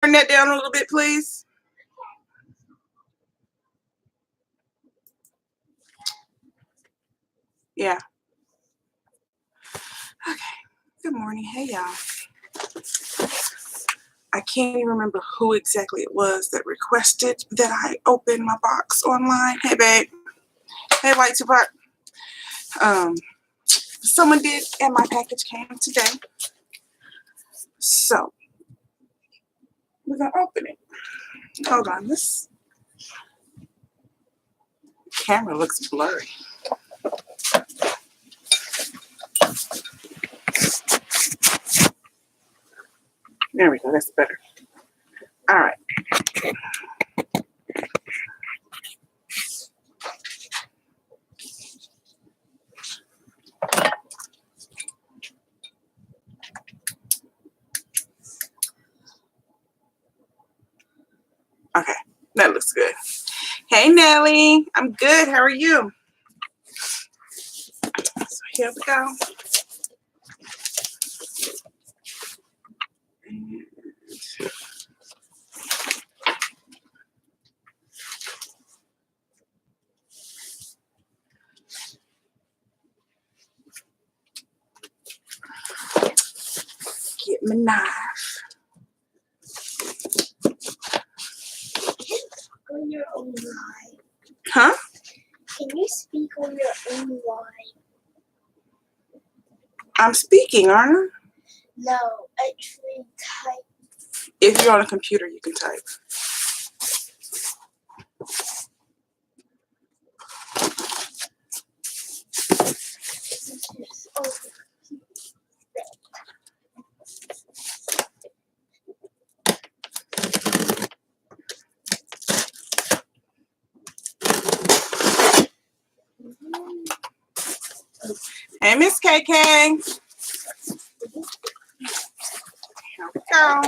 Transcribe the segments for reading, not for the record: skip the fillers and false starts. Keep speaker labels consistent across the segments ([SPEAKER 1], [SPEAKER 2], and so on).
[SPEAKER 1] Turn that down a little bit, please. Yeah. Okay. Good morning. Hey, y'all. I can't even remember who exactly it was that requested that I open my box online. Hey, babe. Hey, White Tupac. Someone did, and my package came today. So, we're going to open it. Hold on. This camera looks blurry. There we go. That's better. All right. Okay. That looks good. Hey, Nelly. I'm good. How are you? So here we go. Get my knife.
[SPEAKER 2] On your own line.
[SPEAKER 1] Huh?
[SPEAKER 2] Can you speak on your own line?
[SPEAKER 1] I'm speaking, aren't I?
[SPEAKER 2] No, actually type.
[SPEAKER 1] If you're on a computer, you can type. Hey, Miss KK. Here we go.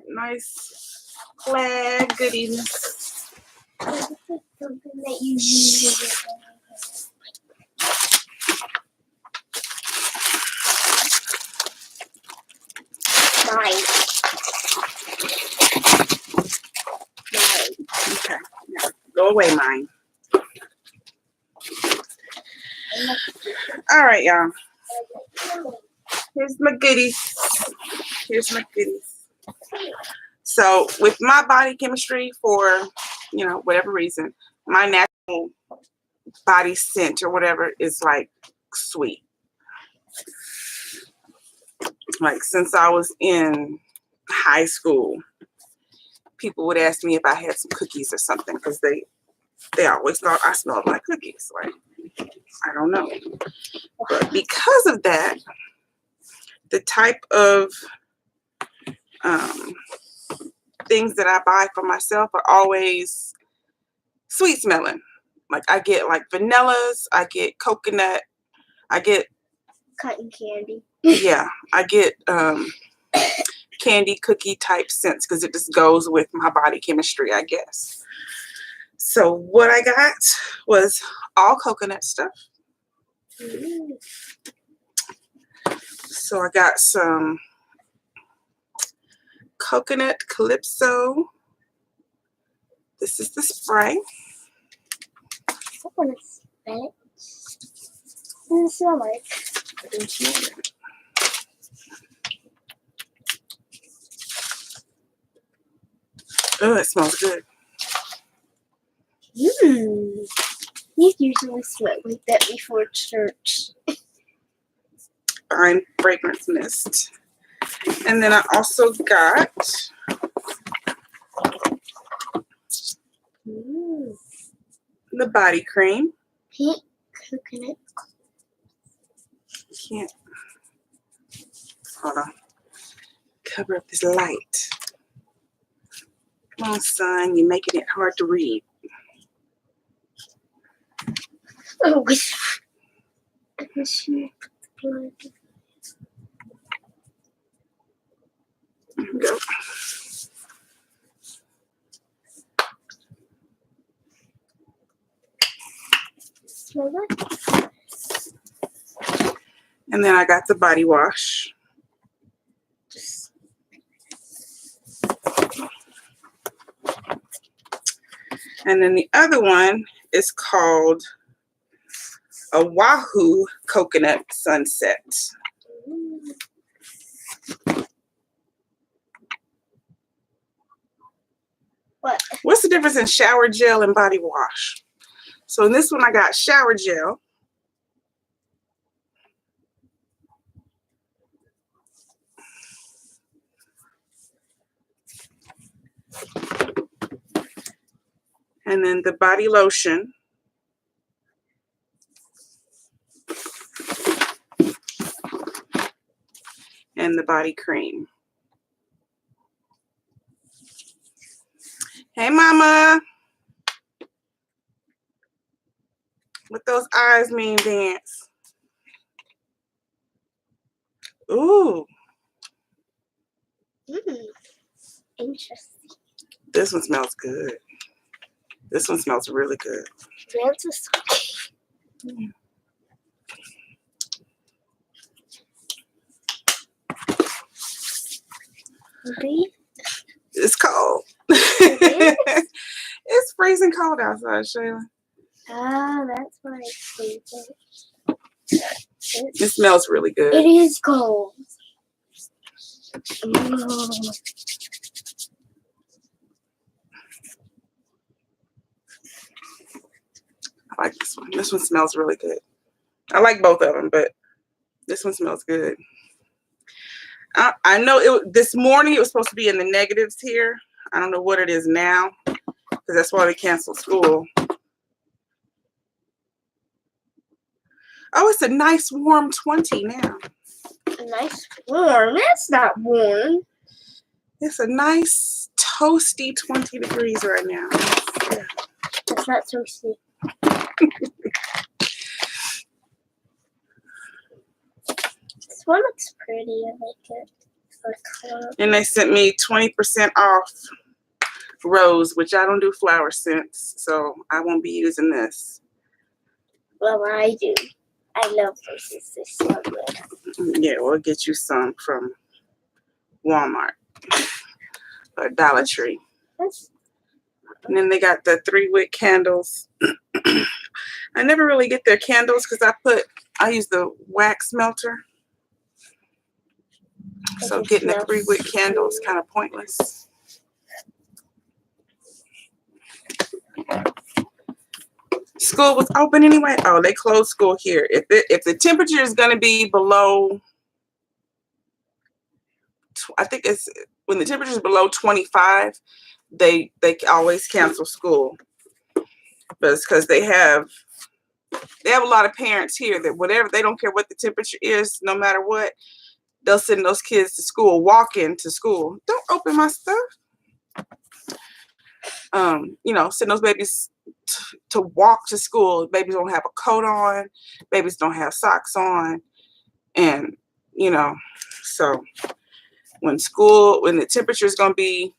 [SPEAKER 1] Nice flag goodies.
[SPEAKER 2] Something that you use. Mine.
[SPEAKER 1] Okay. Now, go away, mine. All right, y'all. Here's my goodies. Here's my goodies. So with my body chemistry, for whatever reason, my natural body scent or whatever is like sweet. Like since I was in high school, people would ask me if I had some cookies or something because they always thought I smelled like cookies. Like, I don't know. But because of that, the type of things that I buy for myself are always sweet smelling. Like I get like vanillas, I get coconut, I get
[SPEAKER 2] Cotton candy.
[SPEAKER 1] Yeah, I get candy cookie type scents because it just goes with my body chemistry, I guess. So what I got was all coconut stuff. So I got some coconut calypso. This is the spray.
[SPEAKER 2] I want to smell it. What does it smell like?
[SPEAKER 1] I didn't smell it. Oh, it smells good.
[SPEAKER 2] You usually smell like that before church.
[SPEAKER 1] Fine fragrance mist. And then I also got the body cream.
[SPEAKER 2] Pink coconut.
[SPEAKER 1] Can't. Hold on. Cover up this light. Come on, son. You're making it hard to read.
[SPEAKER 2] Oh, I wish you put the blood.
[SPEAKER 1] There we go. Smell that? And then I got the body wash. And then the other one is called Oahu Coconut Sunset.
[SPEAKER 2] What?
[SPEAKER 1] What's the difference in shower gel and body wash? So in this one, I got shower gel. And then the body lotion. And the body cream. Hey, Mama. What those eyes mean, Vance? Ooh.
[SPEAKER 2] Interesting.
[SPEAKER 1] This one smells good. This one smells really good.
[SPEAKER 2] Vance is
[SPEAKER 1] It's cold. It's freezing cold outside, Shayla.
[SPEAKER 2] Ah, that's why it's freezing.
[SPEAKER 1] It smells really good.
[SPEAKER 2] It is cold. Ooh.
[SPEAKER 1] I like this one. This one smells really good. I like both of them, but this one smells good. I know this morning it was supposed to be in the negatives here. I don't know what it is now, because that's why they canceled school. Oh, it's a nice warm 20 now.
[SPEAKER 2] A nice warm. That's not warm.
[SPEAKER 1] It's a nice toasty 20 degrees right now.
[SPEAKER 2] That's not so sweet. This one looks pretty. I like it.
[SPEAKER 1] And they sent me 20% off rose, which I don't do flower scents, so I won't be using this.
[SPEAKER 2] Well, I do. I love roses. They're so good.
[SPEAKER 1] Yeah, we'll get you some from Walmart or Dollar Tree. And then they got the 3-wick candles. I never really get their candles because I use the wax melter. So getting the 3-wick candle is kind of pointless. School was open anyway. Oh, they closed school here. If the temperature is going to be below, I think it's when the temperature is below 25, they always cancel school. But it's because they have a lot of parents here that whatever, they don't care what the temperature is, no matter what, they'll send those kids to school, walk into school. Don't open my stuff. Send those babies to walk to school. Babies don't have a coat on. Babies don't have socks on. And, so when the temperature is going to be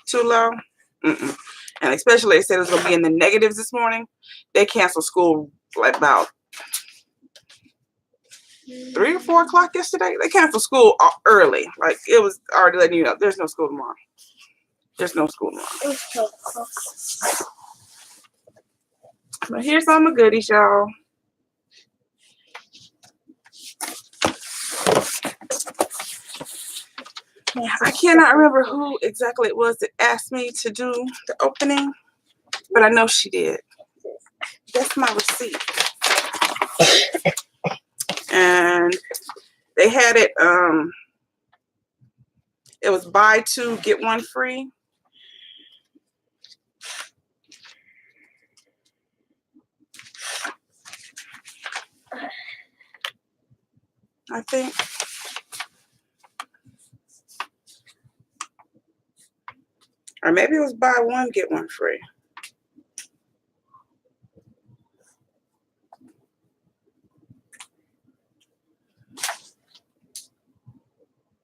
[SPEAKER 1] too low, and especially they said it was going to be in the negatives this morning, they canceled school like about 3 or 4 o'clock yesterday. They canceled school early. Like, it was already letting you know there's no school tomorrow. There's no school tomorrow. But here's all my goodies, y'all. I cannot remember who exactly it was that asked me to do the opening, but I know she did. That's my receipt. And they had it, it was buy 2, get 1 free. I think. Or maybe it was buy 1, get 1 free.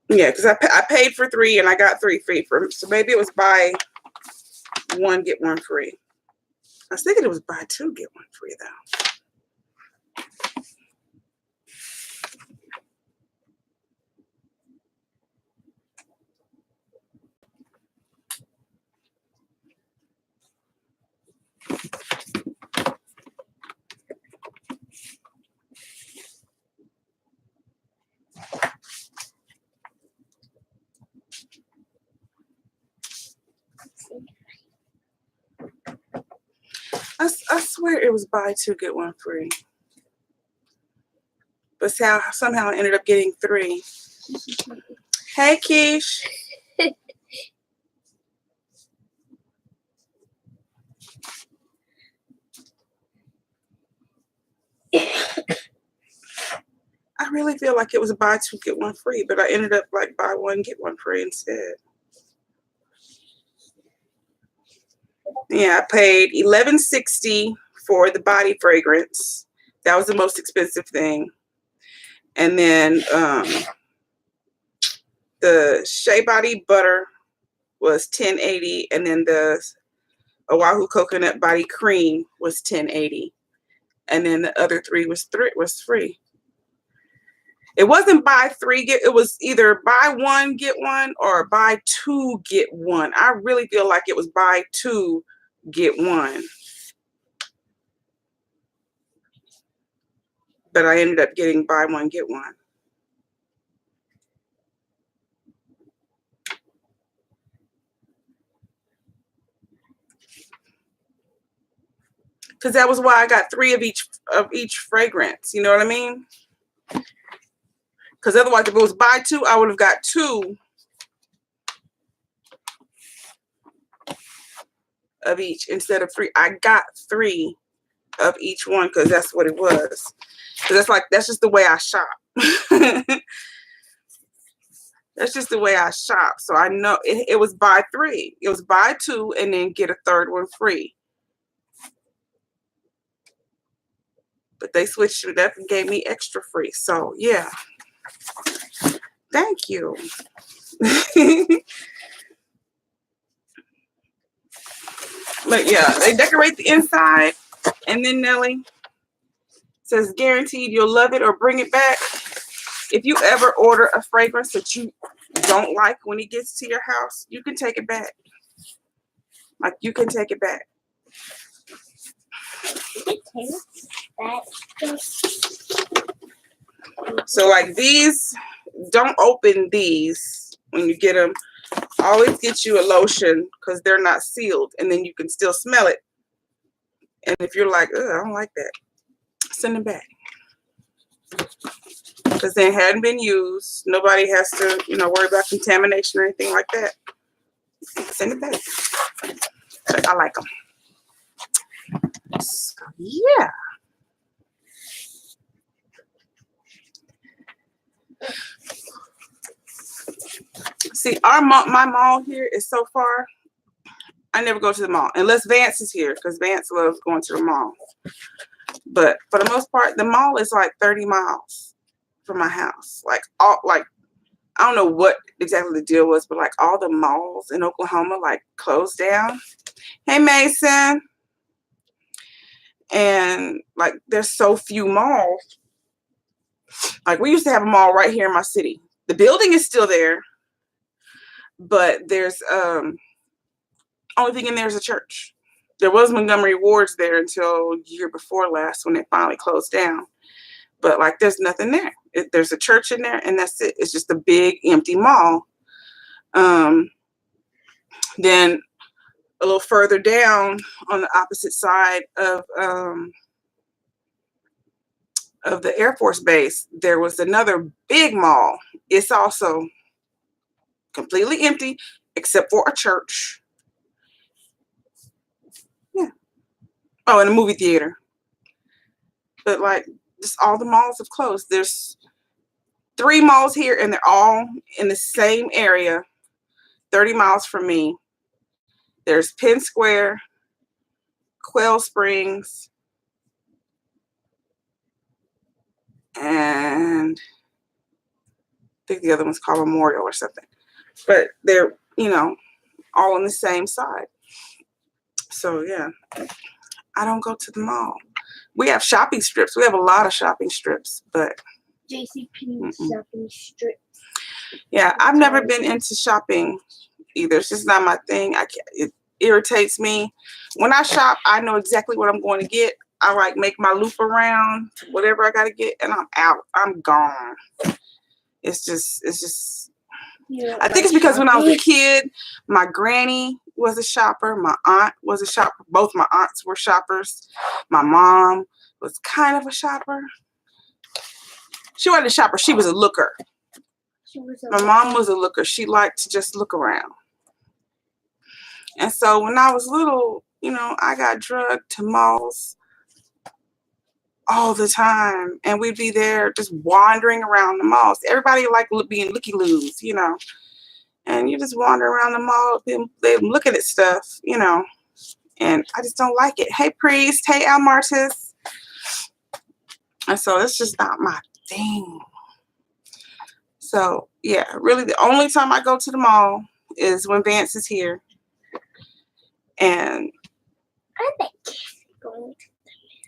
[SPEAKER 1] Yeah, because I paid for 3 and I got 3 free so maybe it was buy 1, get 1 free. I was thinking it was buy 2, get 1 free though. I swear it was buy two, get one free. But somehow I ended up getting 3. Hey, Keish. I really feel like it was buy two, get one free, but I ended up like buy one, get one free instead. Yeah, I paid $11.60 for the body fragrance. That was the most expensive thing. And then the Shea Body butter was $10.80, and then the Oahu coconut body cream was $10.80, and then the other 3 was free. It wasn't buy 3 get. It was either buy 1 get 1 or buy 2 get 1. I really feel like it was buy 2 get 1, but I ended up getting buy 1 get 1. Because that was why I got 3 of each fragrance. You know what I mean? Because otherwise, if it was buy 2, I would have got 2 of each instead of 3. I got 3 of each one because that's what it was. Because that's just the way I shop. That's just the way I shop. So I know it was buy 3. It was buy 2 and then get a 3rd one free. But they switched it up and gave me extra free. So yeah. Thank you. But yeah, they decorate the inside, and then Nelly says guaranteed you'll love it or bring it back. If you ever order a fragrance that you don't like when it gets to your house, you can take it back. Like, you can take it back. So like these, don't open these when you get them. Always get you a lotion because they're not sealed, and then you can still smell it. And if you're like, ugh, I don't like that, send them back. Because they hadn't been used. Nobody has to, worry about contamination or anything like that. Send it back. But I like them. So, yeah. See, my mall here is so far. I never go to the mall unless Vance is here, because Vance loves going to the mall. But for the most part, the mall is like 30 miles from my house. I don't know what exactly the deal was, but like all the malls in Oklahoma like closed down. Hey, Mason. And like there's so few malls. Like we used to have a mall right here in my city. The building is still there, but there's only thing in there is a church. There was Montgomery Ward's there until year before last when it finally closed down. But like there's nothing there. There's a church in there and that's it. It's just a big empty mall. Then a little further down on the opposite side of the Air Force Base, there was another big mall. It's also completely empty except for a church. Yeah. Oh, and a movie theater. But like just all the malls have closed. There's 3 malls here and they're all in the same area, 30 miles from me. There's Penn Square, Quail Springs, and I think the other one's called Memorial or something. But they're, all on the same side. So yeah, I don't go to the mall. We have shopping strips. We have a lot of shopping strips, but
[SPEAKER 2] JCPenney shopping strips.
[SPEAKER 1] Yeah, I've never been into shopping either. It's just not my thing. It irritates me. When I shop, I know exactly what I'm going to get. I like make my loop around whatever I got to get, and I'm out. I'm gone. It's just.
[SPEAKER 2] Yeah,
[SPEAKER 1] I think it's because when I was a kid, my granny was a shopper. My aunt was a shopper. Both my aunts were shoppers. My mom was kind of a shopper. She wasn't a shopper. She was a looker. My mom was a looker. She liked to just look around. And so when I was little, you know, I got drugged to malls all the time. And we'd be there just wandering around the malls. Everybody liked being looky-loos, you know. And you just wander around the mall, they're looking at stuff, you know. And I just don't like it. Hey, Priest. Hey, Almartis. And so it's just not my thing. So, yeah, really the only time I go to the mall is when Vance is here. And
[SPEAKER 2] I think going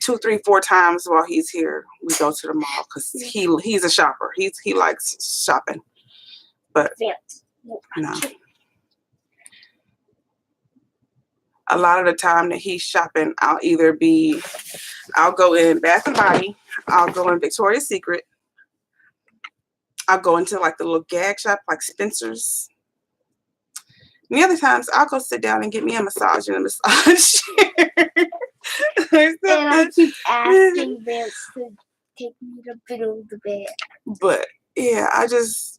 [SPEAKER 1] 2, 3, 4 times while he's here, we go to the mall because he's a shopper. He likes shopping. But no. A lot of the time that he's shopping, I'll go in Bath and Body, I'll go in Victoria's Secret, I'll go into like the little gag shop like Spencer's. And the other times I'll go sit down and get me a massage in a massage chair.
[SPEAKER 2] And I keep asking Vance to take me to middle of the bed.
[SPEAKER 1] But yeah, I just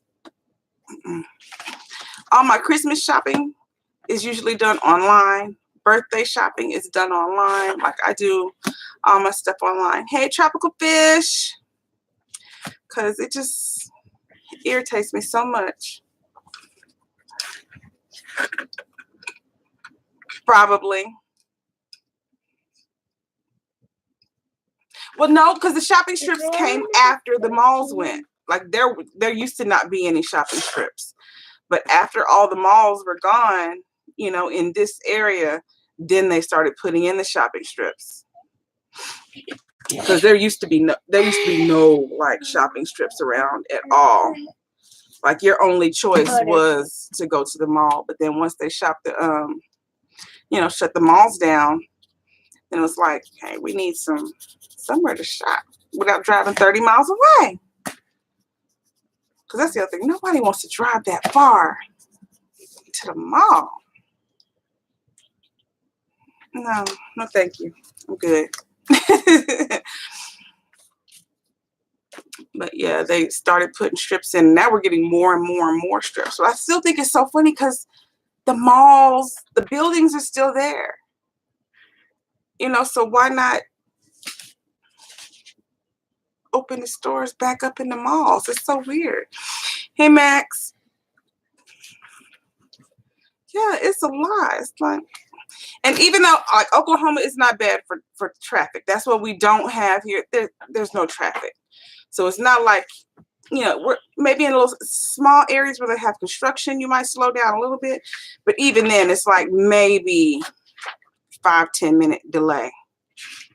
[SPEAKER 1] all my Christmas shopping is usually done online. Birthday shopping is done online. Like I do all my stuff online. Hey, Tropical Fish. Because it just irritates me so much. Probably. Well, no, because the shopping strips came after the malls went. Like there used to not be any shopping strips. But after all the malls were gone, you know, in this area, then they started putting in the shopping strips. Because there used to be no like shopping strips around at all. Like your only choice was to go to the mall. But then once they shut the malls down, then it was like, hey, we need somewhere to shop without driving 30 miles away. Because that's the other thing. Nobody wants to drive that far to the mall. No, thank you. I'm good. But yeah, they started putting strips in. Now we're getting more and more and more strips. So I still think it's so funny because the malls, the buildings are still there. You know, so why not open the stores back up in the malls? It's so weird. Hey, Max. Yeah, it's a lot. It's like, and even though like Oklahoma is not bad for traffic, that's what we don't have here. There's no traffic. So it's not like, you know, we're maybe in little small areas where they have construction, you might slow down a little bit. But even then, it's like maybe 5-10 minute delay,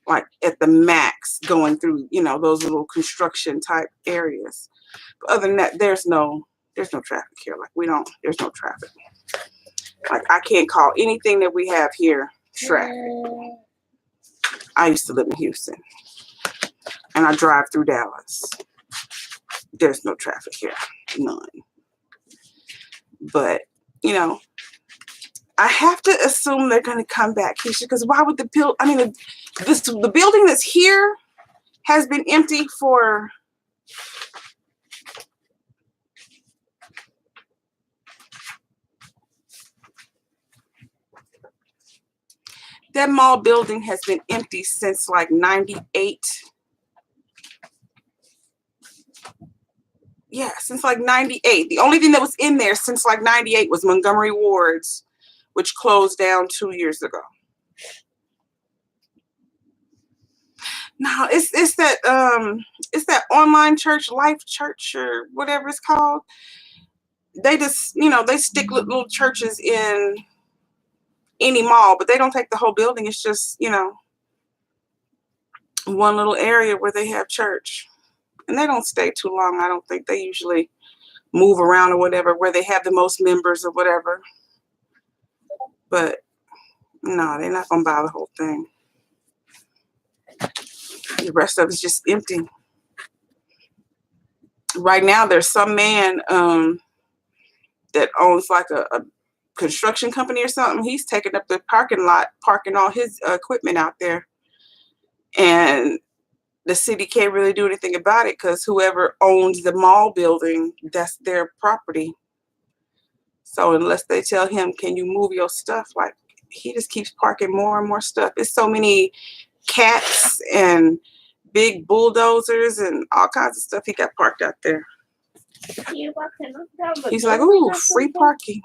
[SPEAKER 1] like at the max going through, you know, those little construction type areas. But other than that, there's no traffic here. Like there's no traffic. Like I can't call anything that we have here traffic. I used to live in Houston. And I drive through Dallas. There's no traffic here. None. But, you know, I have to assume they're going to come back, Keisha, because why would the building that's here has been empty for that mall building has been empty since like 98. Yeah, since like 98. The only thing that was in there since like 98 was Montgomery Ward's, which closed down 2 years ago. No, it's that online church, Life Church or whatever it's called. They just, you know, they stick little churches in any mall, but they don't take the whole building. It's just, you know, one little area where they have church. And they don't stay too long. I don't think. They usually move around or whatever, where they have the most members or whatever. But no, they're not going to buy the whole thing. The rest of it's just empty. Right now, there's some man that owns like a construction company or something. He's taking up the parking lot, parking all his equipment out there. And the city can't really do anything about it because whoever owns the mall building, that's their property. So unless they tell him, can you move your stuff? Like, he just keeps parking more and more stuff. There's so many cats and big bulldozers and all kinds of stuff he got parked out there. He's like, ooh, free parking.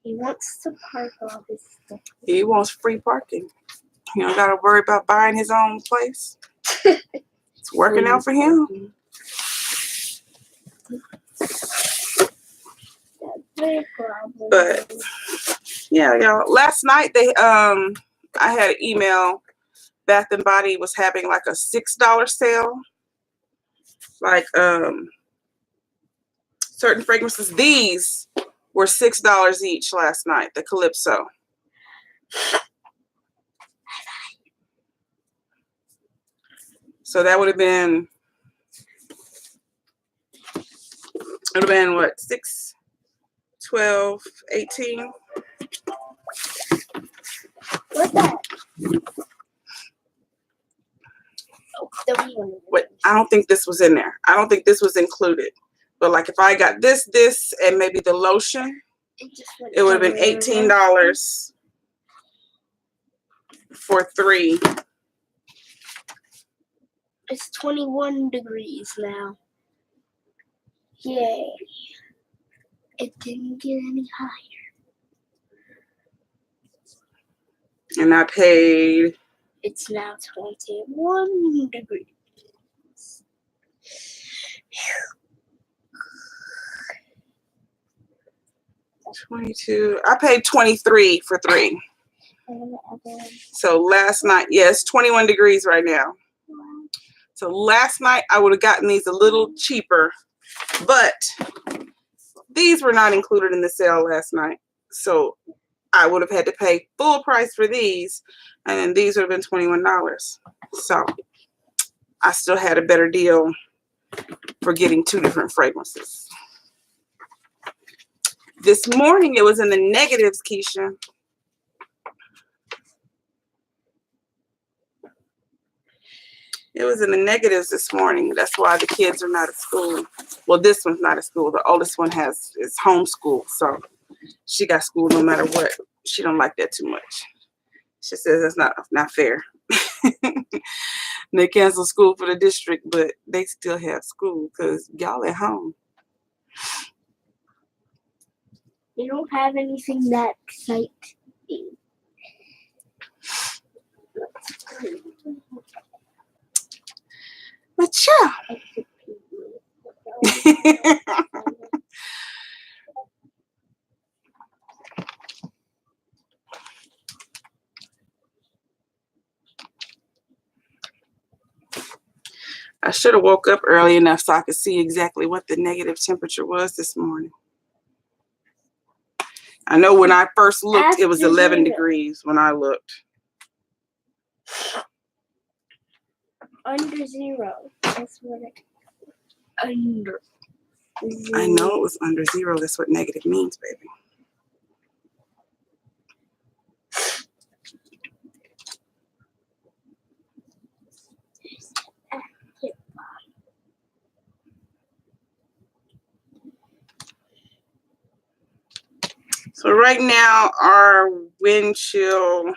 [SPEAKER 2] He wants to park all this stuff.
[SPEAKER 1] He wants free parking. You don't got to worry about buying his own place. It's working out for him. But yeah, y'all. Last night I had an email. Bath and Body was having like a $6 sale. Like certain fragrances. These were $6 each last night. The Calypso. So that would have been. It would have been what, 6, 12, 18.
[SPEAKER 2] What's that?
[SPEAKER 1] Wait, I don't think this was in there. I don't think this was included. But like if I got this, and maybe the lotion, it would have been $18 for 3.
[SPEAKER 2] It's 21 degrees now. Yay. It didn't get any higher.
[SPEAKER 1] And I paid.
[SPEAKER 2] It's now 21 degrees.
[SPEAKER 1] 22. I paid 23 for 3. So last night, yes, 21 degrees right now. So last night I would have gotten these a little cheaper, but these were not included in the sale last night. So I would have had to pay full price for these, and then these would have been $21. So I still had a better deal for getting 2 different fragrances. This morning it was in the negatives, Keisha. It was in the negatives this morning. That's why the kids are not at school. Well, this one's not at school. The oldest one is homeschooled, so she got school no matter what. She don't like that too much. She says that's not fair. They canceled school for the district, but they still have school because y'all at home.
[SPEAKER 2] You don't have anything that excites you.
[SPEAKER 1] But yeah. I should have woke up early enough so I could see exactly what the negative temperature was this morning. I know when I first looked, it was 11 degrees when I looked.
[SPEAKER 2] Under 0. That's what it under 0.
[SPEAKER 1] I know it was under 0. That's what negative means, baby. So right now our wind chill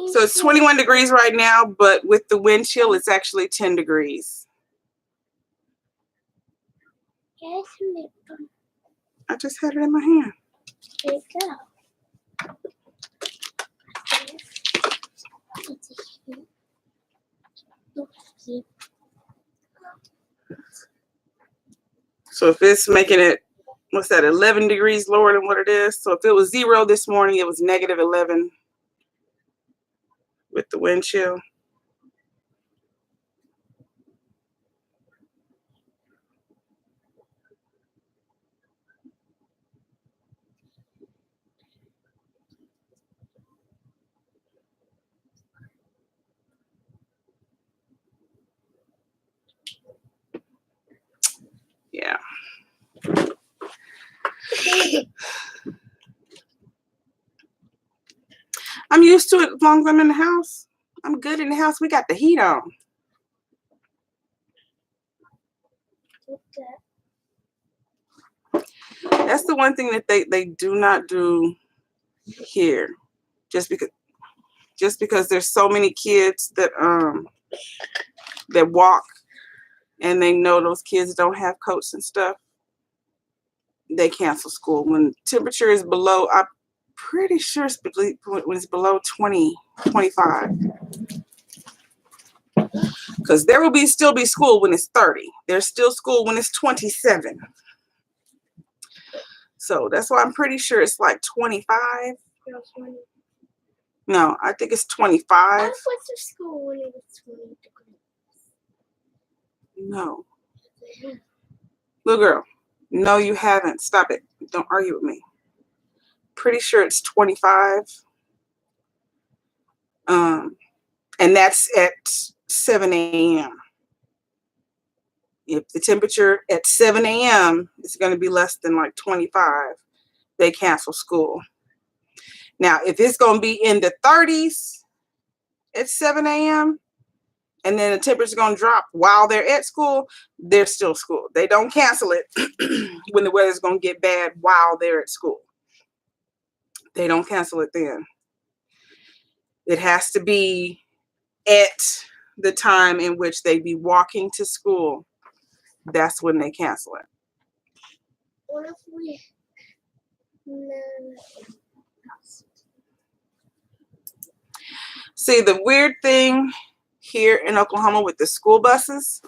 [SPEAKER 1] so it's 21 degrees right now, but with the wind chill, it's actually 10 degrees. I just had it in my hand.
[SPEAKER 2] There you go.
[SPEAKER 1] So if it's making it, what's that, 11 degrees lower than what it is? So if it was 0 this morning, it was negative 11 with the wind chill. used to it as long as I'm in the house. I'm good in the house. We got the heat on. That's the one thing that they do not do here. Just because there's so many kids that walk, and they know those kids don't have coats and stuff, they cancel school. When temperature is below, I'm pretty sure when it's below 20, 25. Because there will still be school when it's 30. There's still school when it's 27. So that's why I'm pretty sure it's like 25. No, I think it's 25.
[SPEAKER 2] I went to school when it was 20 degrees.
[SPEAKER 1] No. Little girl. No, you haven't. Stop it. Don't argue with me. Pretty sure it's 25. And that's at 7 a.m. If the temperature at 7 a.m. is going to be less than like 25, they cancel school. Now, if it's going to be in the 30s at 7 a.m. and then the temperature is going to drop while they're at school, they're still school. They don't cancel it when the weather's going to get bad while they're at school. They don't cancel it then. It has to be at the time in which they be walking to school. That's when they cancel it.
[SPEAKER 2] What if we...
[SPEAKER 1] See, the weird thing here in Oklahoma with the school buses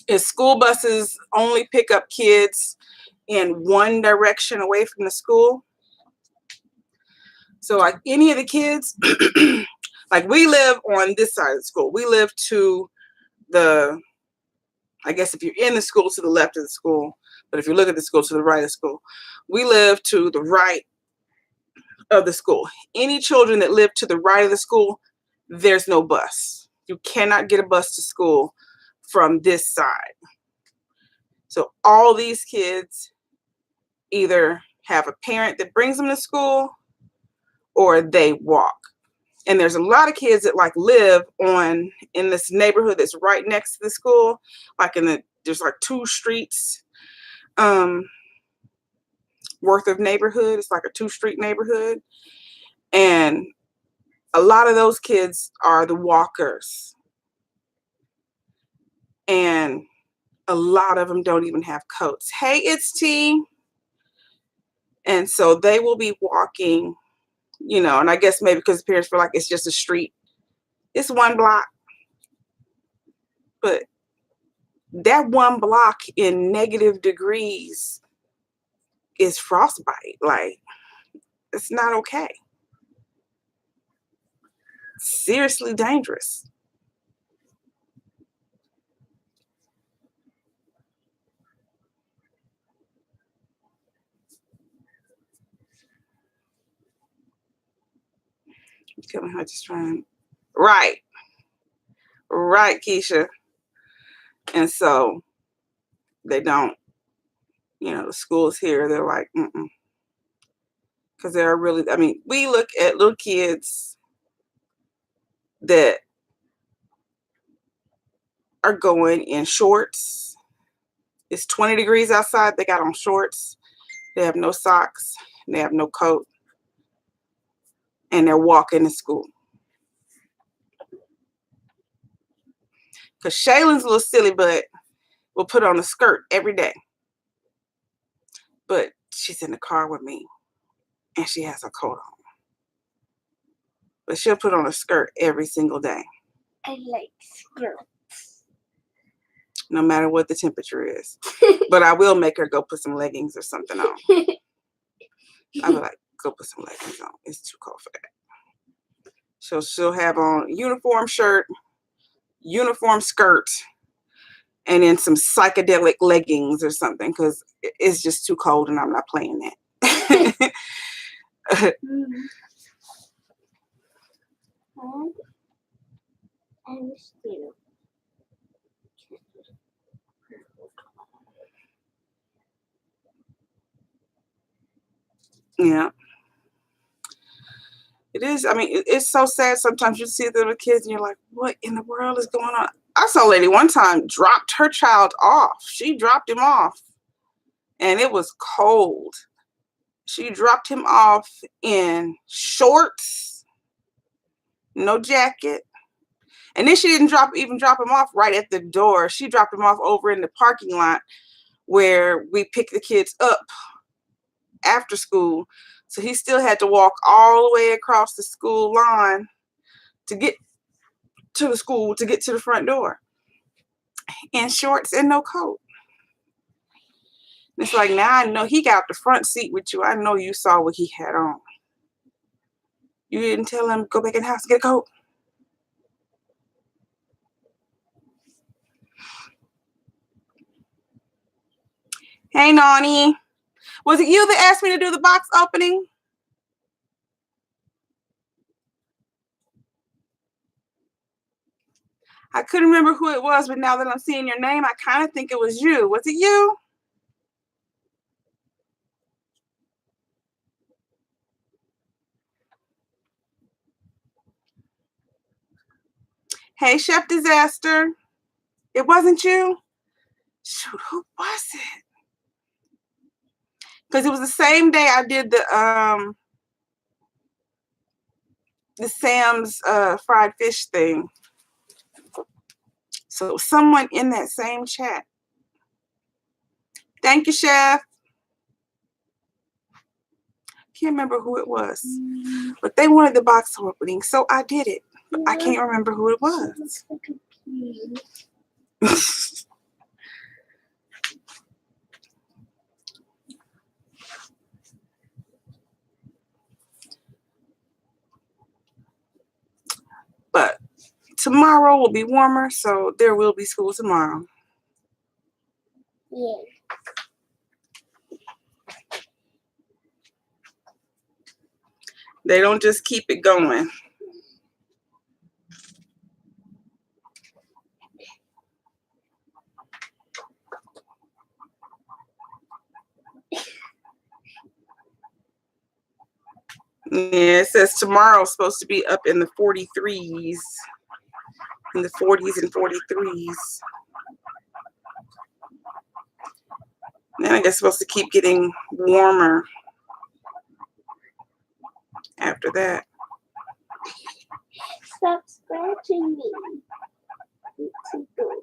[SPEAKER 1] is school buses only pick up kids in one direction away from the school. So like any of the kids, like we live on this side of the school. We live to the, I guess if you're in the school, to the left of the school. But if you look at the school, to the right of the school. We live to the right of the school. Any children that live to the right of the school, there's no bus. You cannot get a bus to school from this side. So all these kids either have a parent that brings them to school or they walk. And there's a lot of kids that like live in this neighborhood that's right next to the school. Like there's like 2 streets worth of neighborhood. It's like a 2-street neighborhood. And a lot of those kids are the walkers. And a lot of them don't even have coats. Hey, it's T. And so they will be walking, and I guess maybe because parents feel like it's just a street. It's 1 block. But that 1 block in negative degrees is frostbite. Like, it's not okay. Seriously dangerous. Killing her just trying. Right, Keisha. And so they don't, the schools here, they're like, because they're really, we look at little kids that are going in shorts. It's 20 degrees outside. They got on shorts. They have no socks. They have no coat. And they're walking to school. Because Shaylin's a little silly, but will put on a skirt every day. But she's in the car with me. And she has a coat on. But she'll put on a skirt every single day.
[SPEAKER 2] I like skirts.
[SPEAKER 1] No matter what the temperature is. But I will make her go put some leggings or something on. I'll be like, go put some leggings on. It's too cold for that. She'll have on a uniform shirt, uniform skirt, and then some psychedelic leggings or something, because it's just too cold and I'm not playing that.
[SPEAKER 2] And still.
[SPEAKER 1] Yeah. It It is. I mean, it's so sad. Sometimes you see the little kids and you're like, what in the world is going on? I saw a lady one time dropped her child off. She dropped him off and it was cold. She dropped him off in shorts, no jacket. And then she didn't even drop him off right at the door. She dropped him off over in the parking lot where we pick the kids up after school. So he still had to walk all the way across the school lawn to get to the school, to get to the front door, in shorts and no coat. And it's like, now I know he got the front seat with you. I know you saw what he had on. You didn't tell him, go back in the house and get a coat. Hey, Nani. Was it you that asked me to do the box opening? I couldn't remember who it was, but now that I'm seeing your name, I kind of think it was you. Was it you? Hey, Chef Disaster. It wasn't you? Shoot, who was it? Because it was the same day I did the Sam's fried fish thing. So someone in that same chat. Thank you, Chef. Can't remember who it was, but they wanted the box opening, so I did it. But I can't remember who it was. But tomorrow will be warmer, so there will be school tomorrow.
[SPEAKER 2] Yeah.
[SPEAKER 1] They don't just keep it going. Yeah, it says tomorrow's supposed to be up in the 43s, in the 40s and 43s. Then I guess it's supposed to keep getting warmer after that.
[SPEAKER 2] Stop scratching me. It's gross.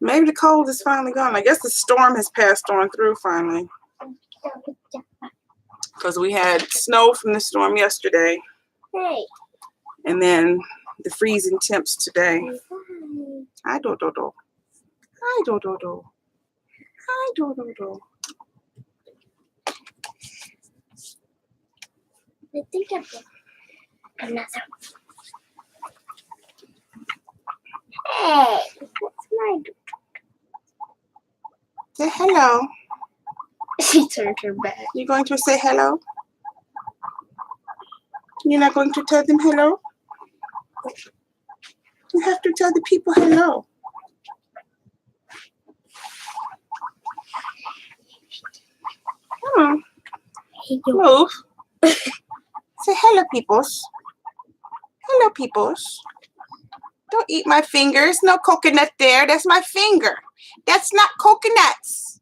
[SPEAKER 1] Maybe the cold is finally gone. I guess the storm has passed on through finally. Because we had snow from the storm yesterday.
[SPEAKER 2] Hey.
[SPEAKER 1] And then the freezing temps today. Hi, Dododo. Hi, Dododo. Hi, Dododo.
[SPEAKER 2] I think I've got another. Hey, what's my
[SPEAKER 1] Say hello.
[SPEAKER 2] She turned her back.
[SPEAKER 1] You going to say hello? You're not going to tell them hello? You have to tell the people hello. Come on.
[SPEAKER 2] Hey, you.
[SPEAKER 1] Move. Say hello, peoples. Hello, peoples. Don't eat my fingers. No coconut there. That's my finger. That's not coconuts.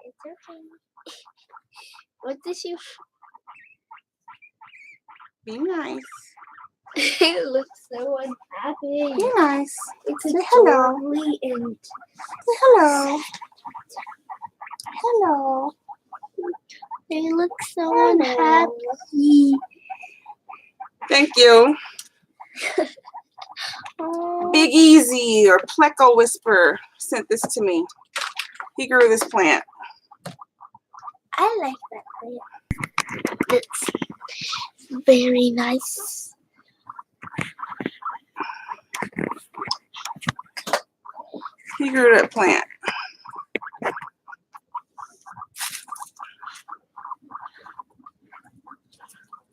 [SPEAKER 2] It's okay. What did she?
[SPEAKER 1] Be nice.
[SPEAKER 2] It looks so unhappy.
[SPEAKER 1] Be nice.
[SPEAKER 2] It's
[SPEAKER 1] Say hello.
[SPEAKER 2] adorably and
[SPEAKER 1] Say hello. Hello.
[SPEAKER 2] they look so unhappy.
[SPEAKER 1] Thank you.
[SPEAKER 2] Oh,
[SPEAKER 1] Big Easy or Pleco Whisper sent this to me. He grew this plant.
[SPEAKER 2] I like that plant. It's very nice.
[SPEAKER 1] He grew that plant.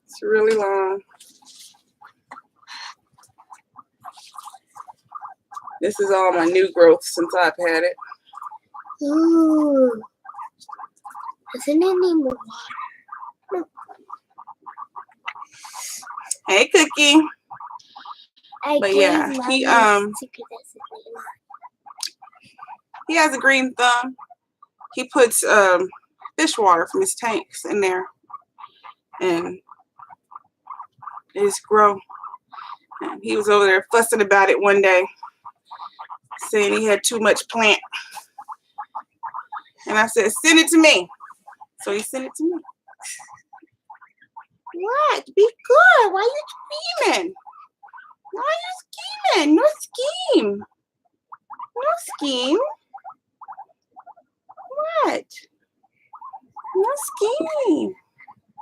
[SPEAKER 1] It's really long. This is all my new growth since I've had it.
[SPEAKER 2] Ooh. Doesn't it need more water?
[SPEAKER 1] Hey, Cookie. But
[SPEAKER 2] gave
[SPEAKER 1] yeah,
[SPEAKER 2] Mommy secret recipe.
[SPEAKER 1] he has a green thumb. He puts dishwater from his tanks in there, and it's grow. And he was over there fussing about it one day, saying he had too much plant. And I said, send it to me. So he sent it to me. What? Be good. Why you scheming? Why you scheming? No scheme. No scheme. What? No scheme.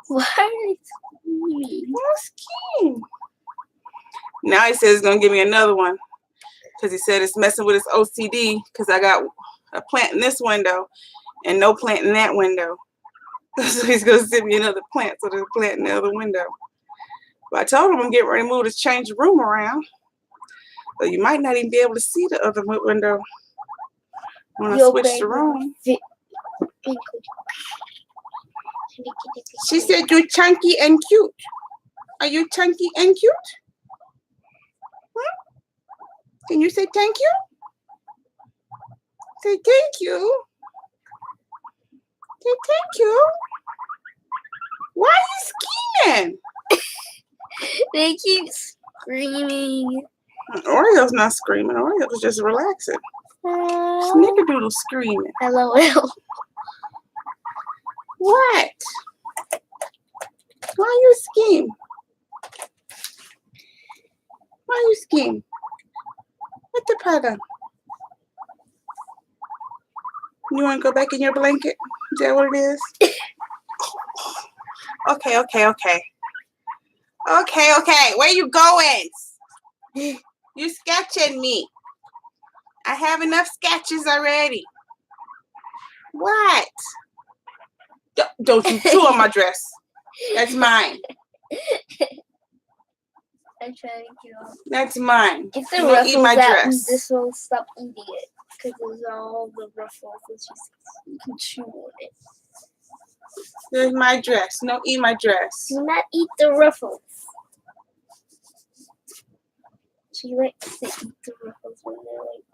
[SPEAKER 2] What?
[SPEAKER 1] No scheme. Now he says he's going to give me another one because he said it's messing with his OCD because I got a plant in this window and no plant in that window. So he's going to send me another plant so there's a plant in the other window. But I told him I'm getting ready to move to change the room around. So you might not even be able to see the other window when I switch the room. She said you're chunky and cute. Are you chunky and cute? Can you say thank you? Say thank you. Say thank you. Why are you scheming?
[SPEAKER 2] They keep screaming.
[SPEAKER 1] Oreo's not screaming. Oreo's just relaxing. Snickerdoodle screaming.
[SPEAKER 2] LOL.
[SPEAKER 1] What? Why you scheme? Why you scheme? What the pattern? You want to go back in your blanket? Is that what it is? Okay. Okay. Where you going? You sketching me. I have enough sketches already. What? Don't you chew on my dress. That's mine.
[SPEAKER 2] I'm trying to get off.
[SPEAKER 1] That's mine.
[SPEAKER 2] If the
[SPEAKER 1] You don't eat
[SPEAKER 2] ruffles
[SPEAKER 1] my
[SPEAKER 2] out,
[SPEAKER 1] dress.
[SPEAKER 2] this will stop eating it. Because there's all the ruffles. It's just, you can chew on it.
[SPEAKER 1] There's my dress. No, eat my dress.
[SPEAKER 2] Do not eat the ruffles. She likes to eat the ruffles when they're like.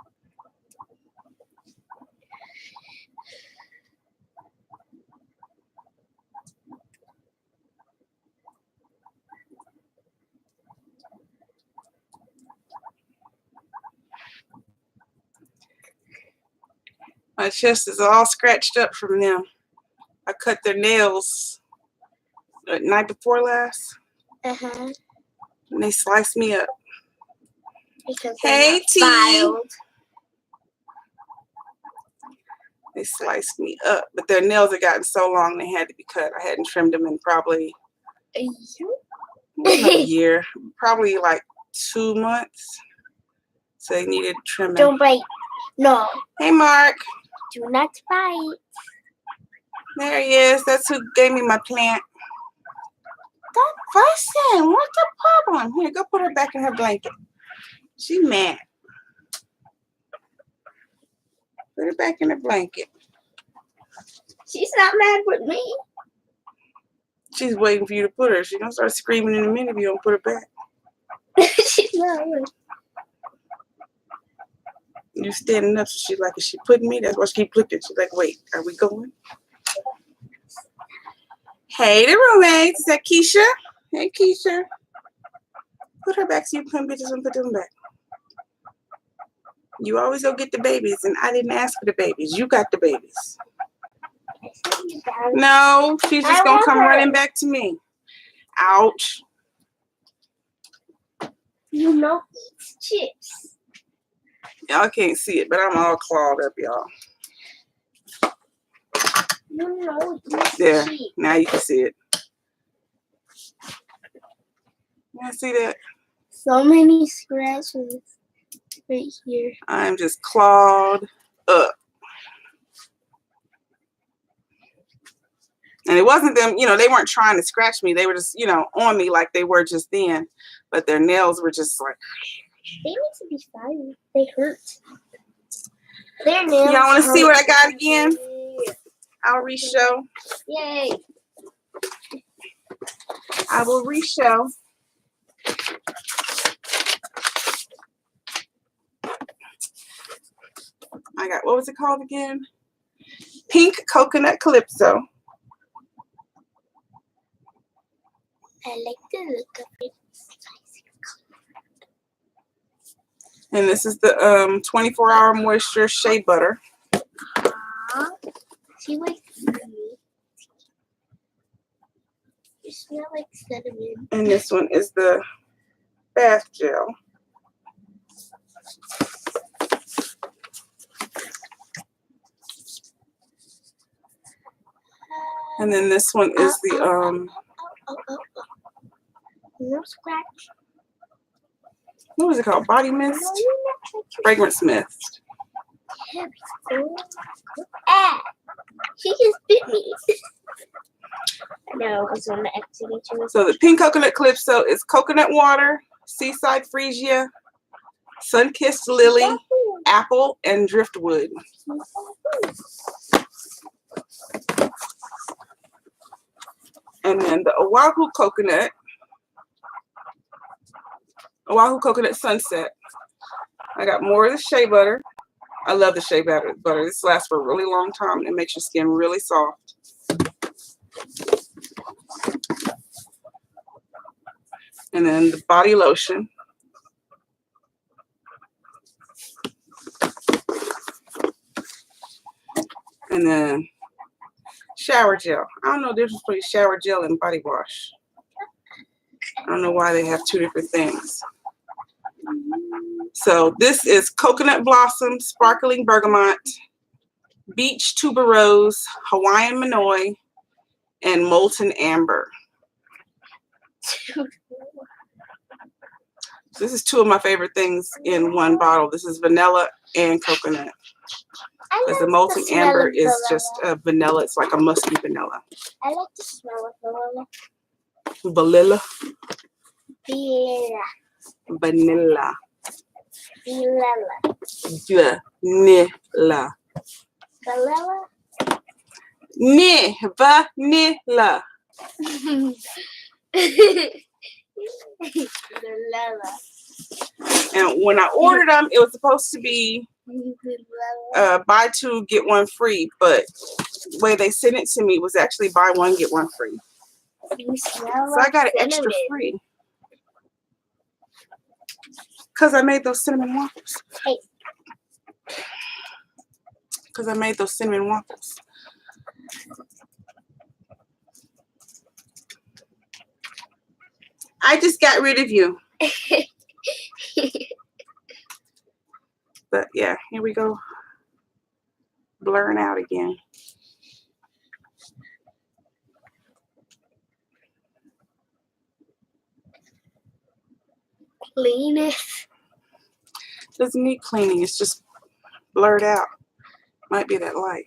[SPEAKER 1] My chest is all scratched up from them. I cut their nails the night before last.
[SPEAKER 2] Uh-huh.
[SPEAKER 1] And they sliced me up.
[SPEAKER 2] Because
[SPEAKER 1] Hey, T.
[SPEAKER 2] filed.
[SPEAKER 1] They sliced me up. But their nails had gotten so long they had to be cut. I hadn't trimmed them in probably
[SPEAKER 2] A
[SPEAKER 1] a year. Probably like 2 months. So they needed trimming.
[SPEAKER 2] Don't bite. No.
[SPEAKER 1] Hey, Mark.
[SPEAKER 2] Do not bite.
[SPEAKER 1] There he is. That's who gave me my plant. Stop fussing. What's the problem? Here, go put her back in her blanket. She mad. Put her back in her blanket.
[SPEAKER 2] She's not mad with me.
[SPEAKER 1] She's waiting for you to put her. She's going to start screaming in a minute if you don't put her back.
[SPEAKER 2] She's not with me.
[SPEAKER 1] You're standing up, so she's like, is she putting me? That's why she keep looking. She's like, wait, are we going? Hey, the roommates. Is that Keisha? Hey, Keisha. Put her back so you can bitches and put them back. You always go get the babies, and I didn't ask for the babies. You got the babies. No, she's just going to come running back to me. Ouch.
[SPEAKER 2] You know eats chips.
[SPEAKER 1] Y'all can't see it, but I'm all clawed up, y'all.
[SPEAKER 2] You know eats
[SPEAKER 1] There.
[SPEAKER 2] chips.
[SPEAKER 1] Now you can see it. You see that?
[SPEAKER 2] So many scratches right here.
[SPEAKER 1] I'm just clawed up. And it wasn't them, they weren't trying to scratch me. They were just, on me like they were just then. But their nails were just like,
[SPEAKER 2] They need to be fired. They hurt. Their nails.
[SPEAKER 1] Y'all want to see
[SPEAKER 2] hurt.
[SPEAKER 1] what I got again? I'll re-show.
[SPEAKER 2] Yay.
[SPEAKER 1] I will re-show. I got, what was it called again? Pink Coconut Calypso.
[SPEAKER 2] I like the look of it.
[SPEAKER 1] And this is the 24-hour moisture shea butter.
[SPEAKER 2] She likes cinnamon. You smell like cinnamon.
[SPEAKER 1] And this one is the bath gel. And then this one is the
[SPEAKER 2] No scratch.
[SPEAKER 1] what was it called? Body mist? Fragrance mist.
[SPEAKER 2] Ah! She just bit me. I know, because on the activity.
[SPEAKER 1] So the Pink Coconut Calypso is coconut water, seaside freesia, sun-kissed lily, apple, and driftwood. And then the Oahu Coconut Sunset. I got more of the shea butter. I love the shea butter. This lasts for a really long time and it makes your skin really soft. And then the body lotion. And then shower gel. I don't know the difference between shower gel and body wash. I don't know why they have two different things. So this is coconut blossom, sparkling bergamot, beach tuberose, Hawaiian manoi, and molten amber. This is two of my favorite things in one bottle. This is vanilla and coconut. Because the molten amber is just vanilla. It's like a musky vanilla.
[SPEAKER 2] I like the smell of
[SPEAKER 1] Vanilla.
[SPEAKER 2] vanilla.
[SPEAKER 1] Vanilla.
[SPEAKER 2] Vanilla.
[SPEAKER 1] Vanilla.
[SPEAKER 2] Vanilla?
[SPEAKER 1] Vanilla.
[SPEAKER 2] Vanilla.
[SPEAKER 1] And when I ordered them, it was supposed to be buy two, get one free. But the way they sent it to me was actually buy one, get one free. So I got it extra free. Because I made those cinnamon waffles.
[SPEAKER 2] Hey.
[SPEAKER 1] Because I made those cinnamon waffles. I just got rid of you. But yeah, here we go. Blurring out again.
[SPEAKER 2] Clean it.
[SPEAKER 1] Doesn't need cleaning, it's just blurred out. Might be that light.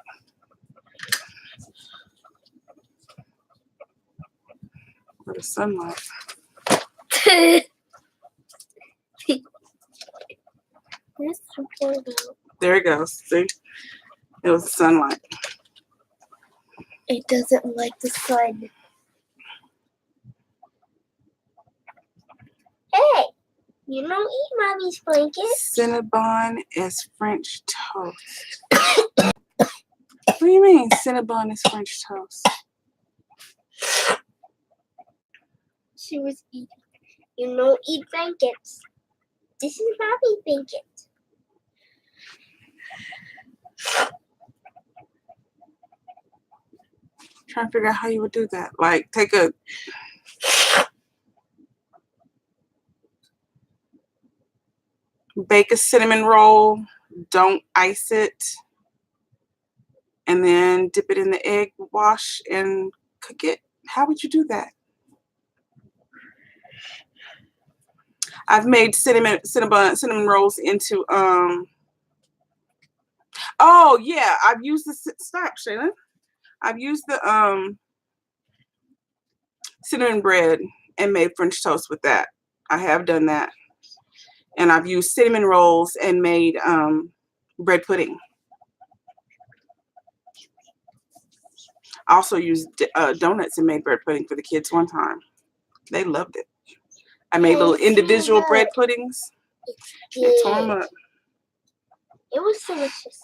[SPEAKER 1] Or the sunlight. There it goes. See? It was the sunlight.
[SPEAKER 2] It doesn't like the sun. Hey, you don't eat mommy's blanket.
[SPEAKER 1] Cinnabon is French toast. What do you mean Cinnabon is French toast?
[SPEAKER 2] She was eating. You don't eat blankets. This is mommy's blanket.
[SPEAKER 1] Trying to figure out how you would do that. Like take a bake a cinnamon roll, don't ice it, and then dip it in the egg wash and cook it. How would you do that? I've made cinnamon rolls into oh yeah, I've used the stop, Shayla. I've used the cinnamon bread and made French toast with that. I have done that. And I've used cinnamon rolls and made bread pudding. I also used donuts and made bread pudding for the kids one time. They loved it. I made little individual bread puddings. They tore them up.
[SPEAKER 2] It was delicious.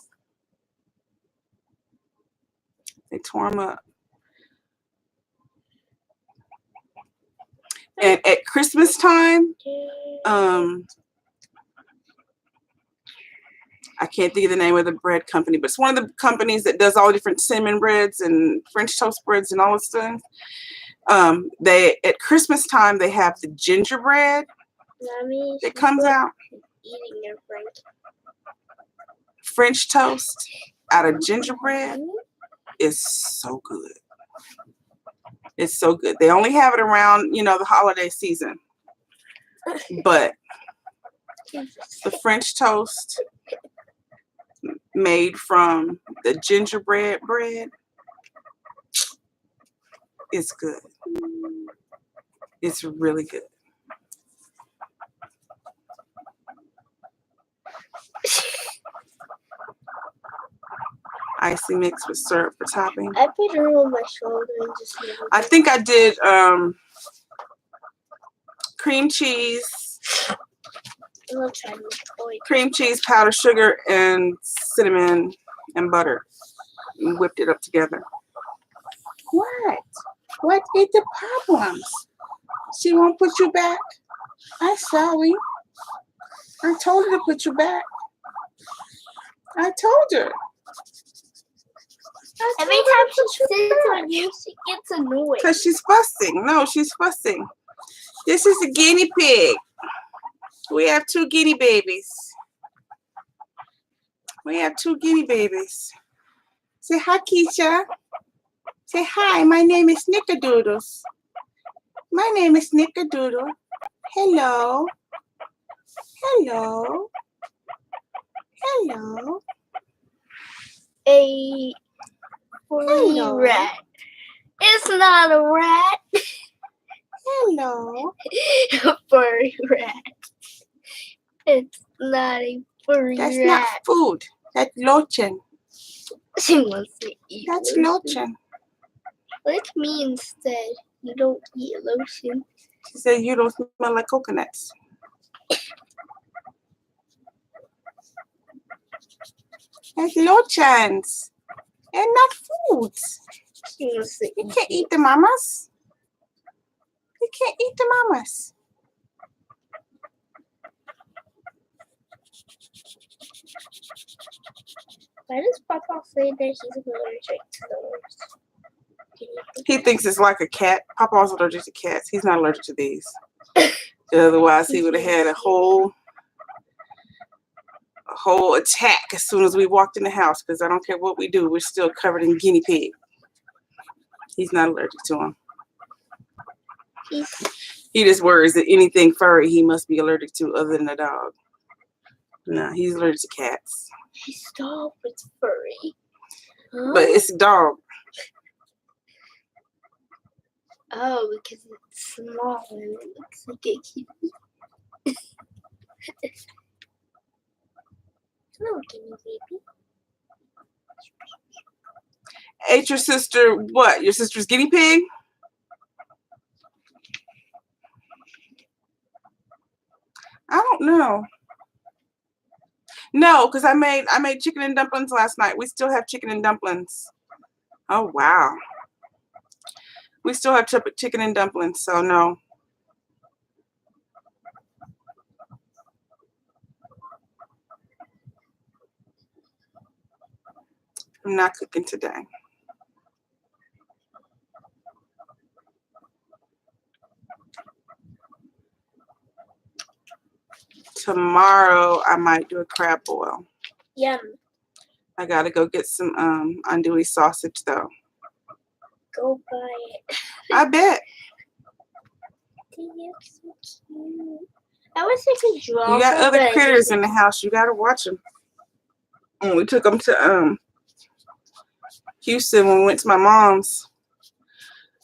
[SPEAKER 1] They tore them up. And at Christmas time, I can't think of the name of the bread company, but it's one of the companies that does all different cinnamon breads and French toast breads and all this stuff. They at Christmas time they have the gingerbread that comes out.
[SPEAKER 2] Eating your bread.
[SPEAKER 1] French toast out of gingerbread is so good. It's so good. They only have it around, you know, the holiday season. But the French toast made from the gingerbread bread is good. It's really good. Icy mix with syrup for topping.
[SPEAKER 2] I put it on my shoulder and just.
[SPEAKER 1] I think I did cream cheese, cream cheese, powdered sugar, and cinnamon and butter. And whipped it up together. What? What is the problems? She won't put you back? I'm sorry. I told her to put you back. I told her.
[SPEAKER 2] Every time she sits on you, she gets annoyed.
[SPEAKER 1] Because she's fussing. No, she's fussing. This is a guinea pig. We have 2 guinea babies. We have 2 guinea babies. Say hi, Keisha. Say hi, my name is Snickerdoodles. My name is Snickerdoodle. Hello. Hello. Hello.
[SPEAKER 2] A furry rat. It's not a rat.
[SPEAKER 1] Hello.
[SPEAKER 2] A furry rat. It's not a furry
[SPEAKER 1] That's
[SPEAKER 2] rat.
[SPEAKER 1] not food. That's lotion.
[SPEAKER 2] She wants to eat
[SPEAKER 1] That's
[SPEAKER 2] lotion.
[SPEAKER 1] lotion.
[SPEAKER 2] Which means that you don't eat lotion.
[SPEAKER 1] She said you don't smell like coconuts. That's lotions. And not foods.
[SPEAKER 2] She wants to
[SPEAKER 1] You can't eat the mamas. You can't eat the mamas.
[SPEAKER 2] Why does Papa say that he's allergic to those?
[SPEAKER 1] He thinks it's like a cat. Papa's allergic to cats. He's not allergic to these. Otherwise, he would have had a whole attack as soon as we walked in the house, because I don't care what we do, we're still covered in guinea pig. He's not allergic to them. He just worries that anything furry he must be allergic to other than a dog. No, he's allergic to cats.
[SPEAKER 2] His dog was furry. Huh?
[SPEAKER 1] But it's a dog.
[SPEAKER 2] Oh, because it's small and it looks like a kitty. Hello, guinea baby.
[SPEAKER 1] Ate your sister what? Your sister's guinea pig? I don't know. No, because I made chicken and dumplings last night. We still have chicken and dumplings. Oh wow. We still have chicken and dumplings, so no. I'm not cooking today. Tomorrow I might do a crab boil.
[SPEAKER 2] Yum.
[SPEAKER 1] I gotta go get some andouille sausage though.
[SPEAKER 2] Go buy it.
[SPEAKER 1] I bet.
[SPEAKER 2] They look so cute. I wish I could draw.
[SPEAKER 1] You got
[SPEAKER 2] them,
[SPEAKER 1] other
[SPEAKER 2] but
[SPEAKER 1] critters in the house. You gotta watch them. And we took them to Houston when we went to my mom's.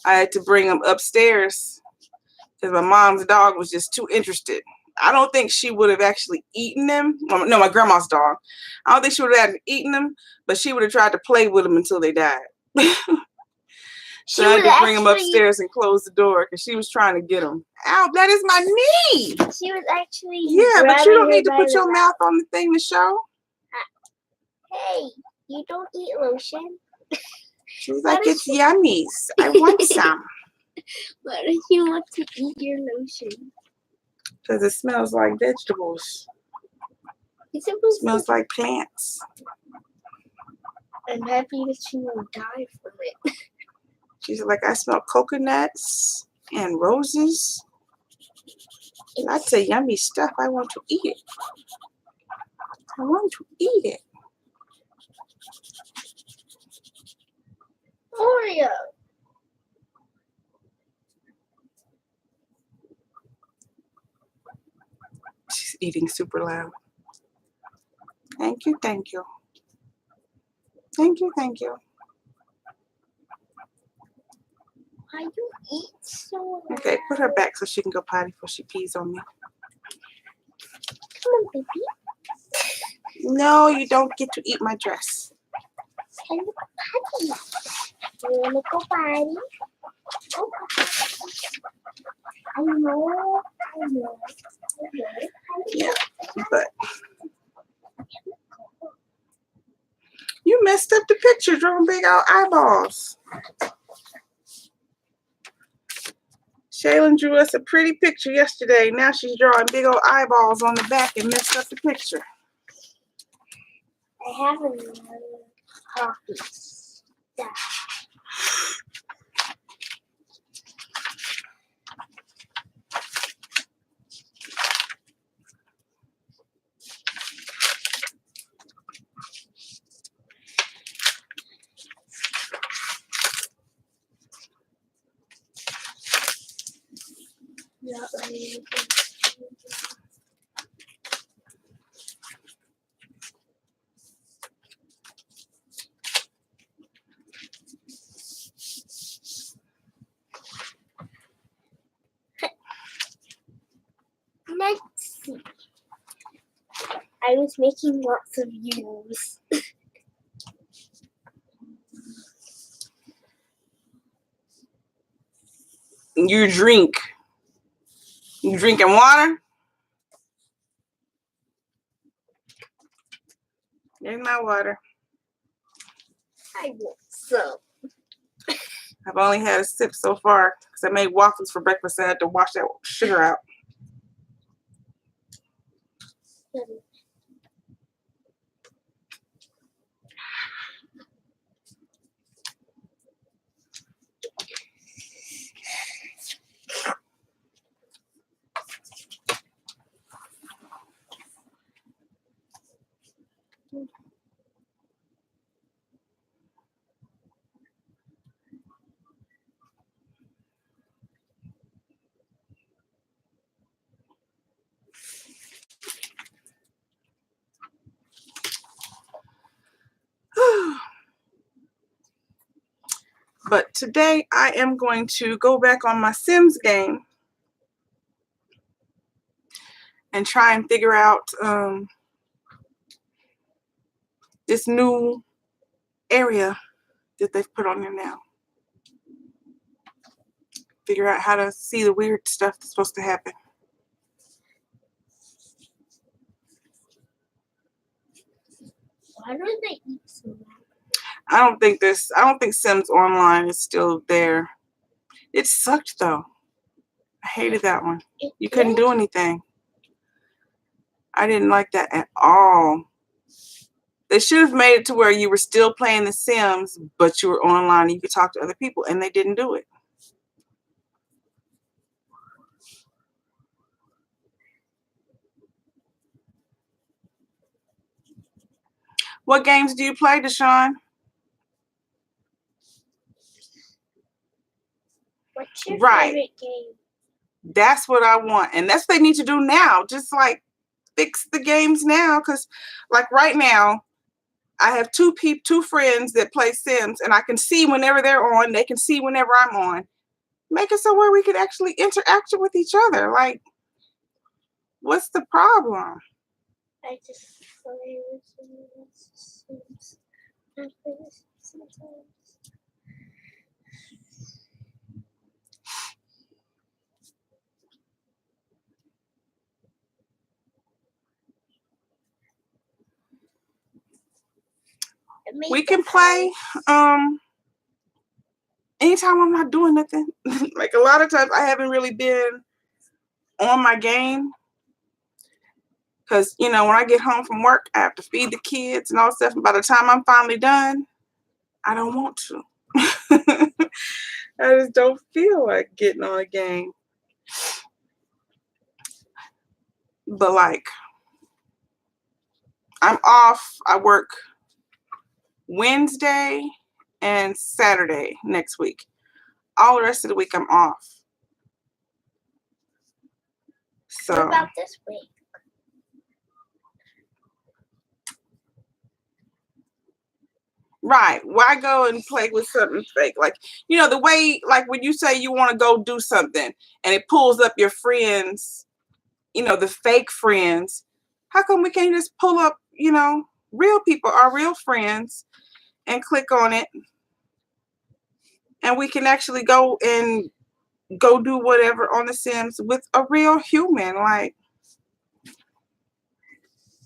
[SPEAKER 1] I had to bring them upstairs because my mom's dog was just too interested. I don't think she would have actually eaten them. Well, no, my grandma's dog. I don't think she would have eaten them, but she would have tried to play with them until they died. So I had to bring them upstairs and close the door because she was trying to get them. Ow, that is my knee.
[SPEAKER 2] She was actually
[SPEAKER 1] but you don't need to put your mouth on the thing to show.
[SPEAKER 2] Hey, you don't eat lotion.
[SPEAKER 1] She was like, it's yummies. I want some.
[SPEAKER 2] Why don't you want to eat your lotion?
[SPEAKER 1] Because it smells like vegetables.
[SPEAKER 2] It
[SPEAKER 1] smells like plants.
[SPEAKER 2] I'm happy that she won't die from it.
[SPEAKER 1] She's like, I smell coconuts and roses. That's a yummy stuff. I want to eat it. I want to eat it.
[SPEAKER 2] Oreo.
[SPEAKER 1] She's eating super loud. Thank you, thank you. Thank you, thank you.
[SPEAKER 2] Why you eat so loud?
[SPEAKER 1] Okay, put her back so she can go potty before she pees on me.
[SPEAKER 2] Come on, baby.
[SPEAKER 1] No, you don't get to eat my dress.
[SPEAKER 2] Can you go potty? You wanna go potty? Go potty. I know.
[SPEAKER 1] Yeah, but you messed up the picture, drawing big old eyeballs. Shaylin drew us a pretty picture yesterday. Now she's drawing big old eyeballs on the back and messed up the picture.
[SPEAKER 2] I have another coffee stuff. Not ready. Let's see. I was making lots of U's.
[SPEAKER 1] You drink. You drinking water? There's my water.
[SPEAKER 2] I want some.
[SPEAKER 1] I've only had a sip so far because I made waffles for breakfast. I had to wash that sugar out. But today I am going to go back on my Sims game and try and figure out this new area that they've put on there now. Figure out how to see the weird stuff that's supposed to happen.
[SPEAKER 2] Why don't they eat so loud?
[SPEAKER 1] I don't think Sims Online is still there. It sucked though. I hated that one. You couldn't do anything. I didn't like that at all. They should have made it to where you were still playing The Sims, but you were online and you could talk to other people, and they didn't do it. What games do you play, Deshaun?
[SPEAKER 2] What's your favorite game?
[SPEAKER 1] That's what I want. And that's what they need to do now. Just like fix the games now. Because like right now, I have two friends that play Sims, and I can see whenever they're on. They can see whenever I'm on. Make it so where we could actually interact with each other. Like, What's the problem?
[SPEAKER 2] I just thought it was sometimes.
[SPEAKER 1] We can play anytime I'm not doing nothing. Like a lot of times I haven't really been on my game because, you know, when I get home from work, I have to feed the kids and all stuff. And by the time I'm finally done, I don't want to. I just don't feel like getting on a game. But like, I'm off. I work Wednesday and Saturday next week. All the rest of the week I'm off. So
[SPEAKER 2] What about this week?
[SPEAKER 1] right. Why go and play with something fake? Like, you know, the way, like when you say you want to go do something and it pulls up your friends, you know, the fake friends, how come we can't just pull up, you know, real people, our real friends, and click on it and we can actually go do whatever on The Sims with a real human? Like,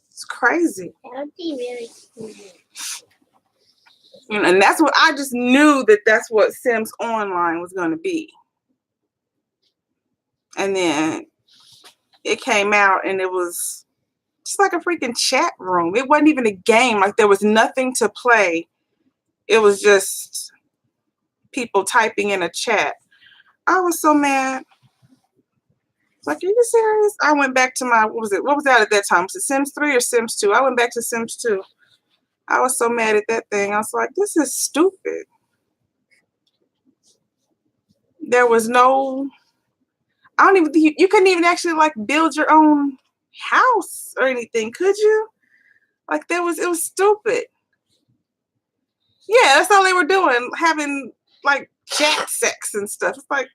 [SPEAKER 1] it's crazy.
[SPEAKER 2] That would be really cool.
[SPEAKER 1] You know, and that's what I just knew that's what Sims Online was going to be. And then it came out and it was just like a freaking chat room. It wasn't even a game. Like there was nothing to play. It was just people typing in a chat. I was so mad. Like, are you serious? I went back to my, what was that at that time? Was it Sims 3 or Sims 2? I went back to Sims 2. I was so mad at that thing. I was like, this is stupid. There was no, I don't even think you couldn't even actually like build your own house or anything, could you? Like it was stupid. Yeah, that's all they were doing, having like chat sex and stuff. It's like,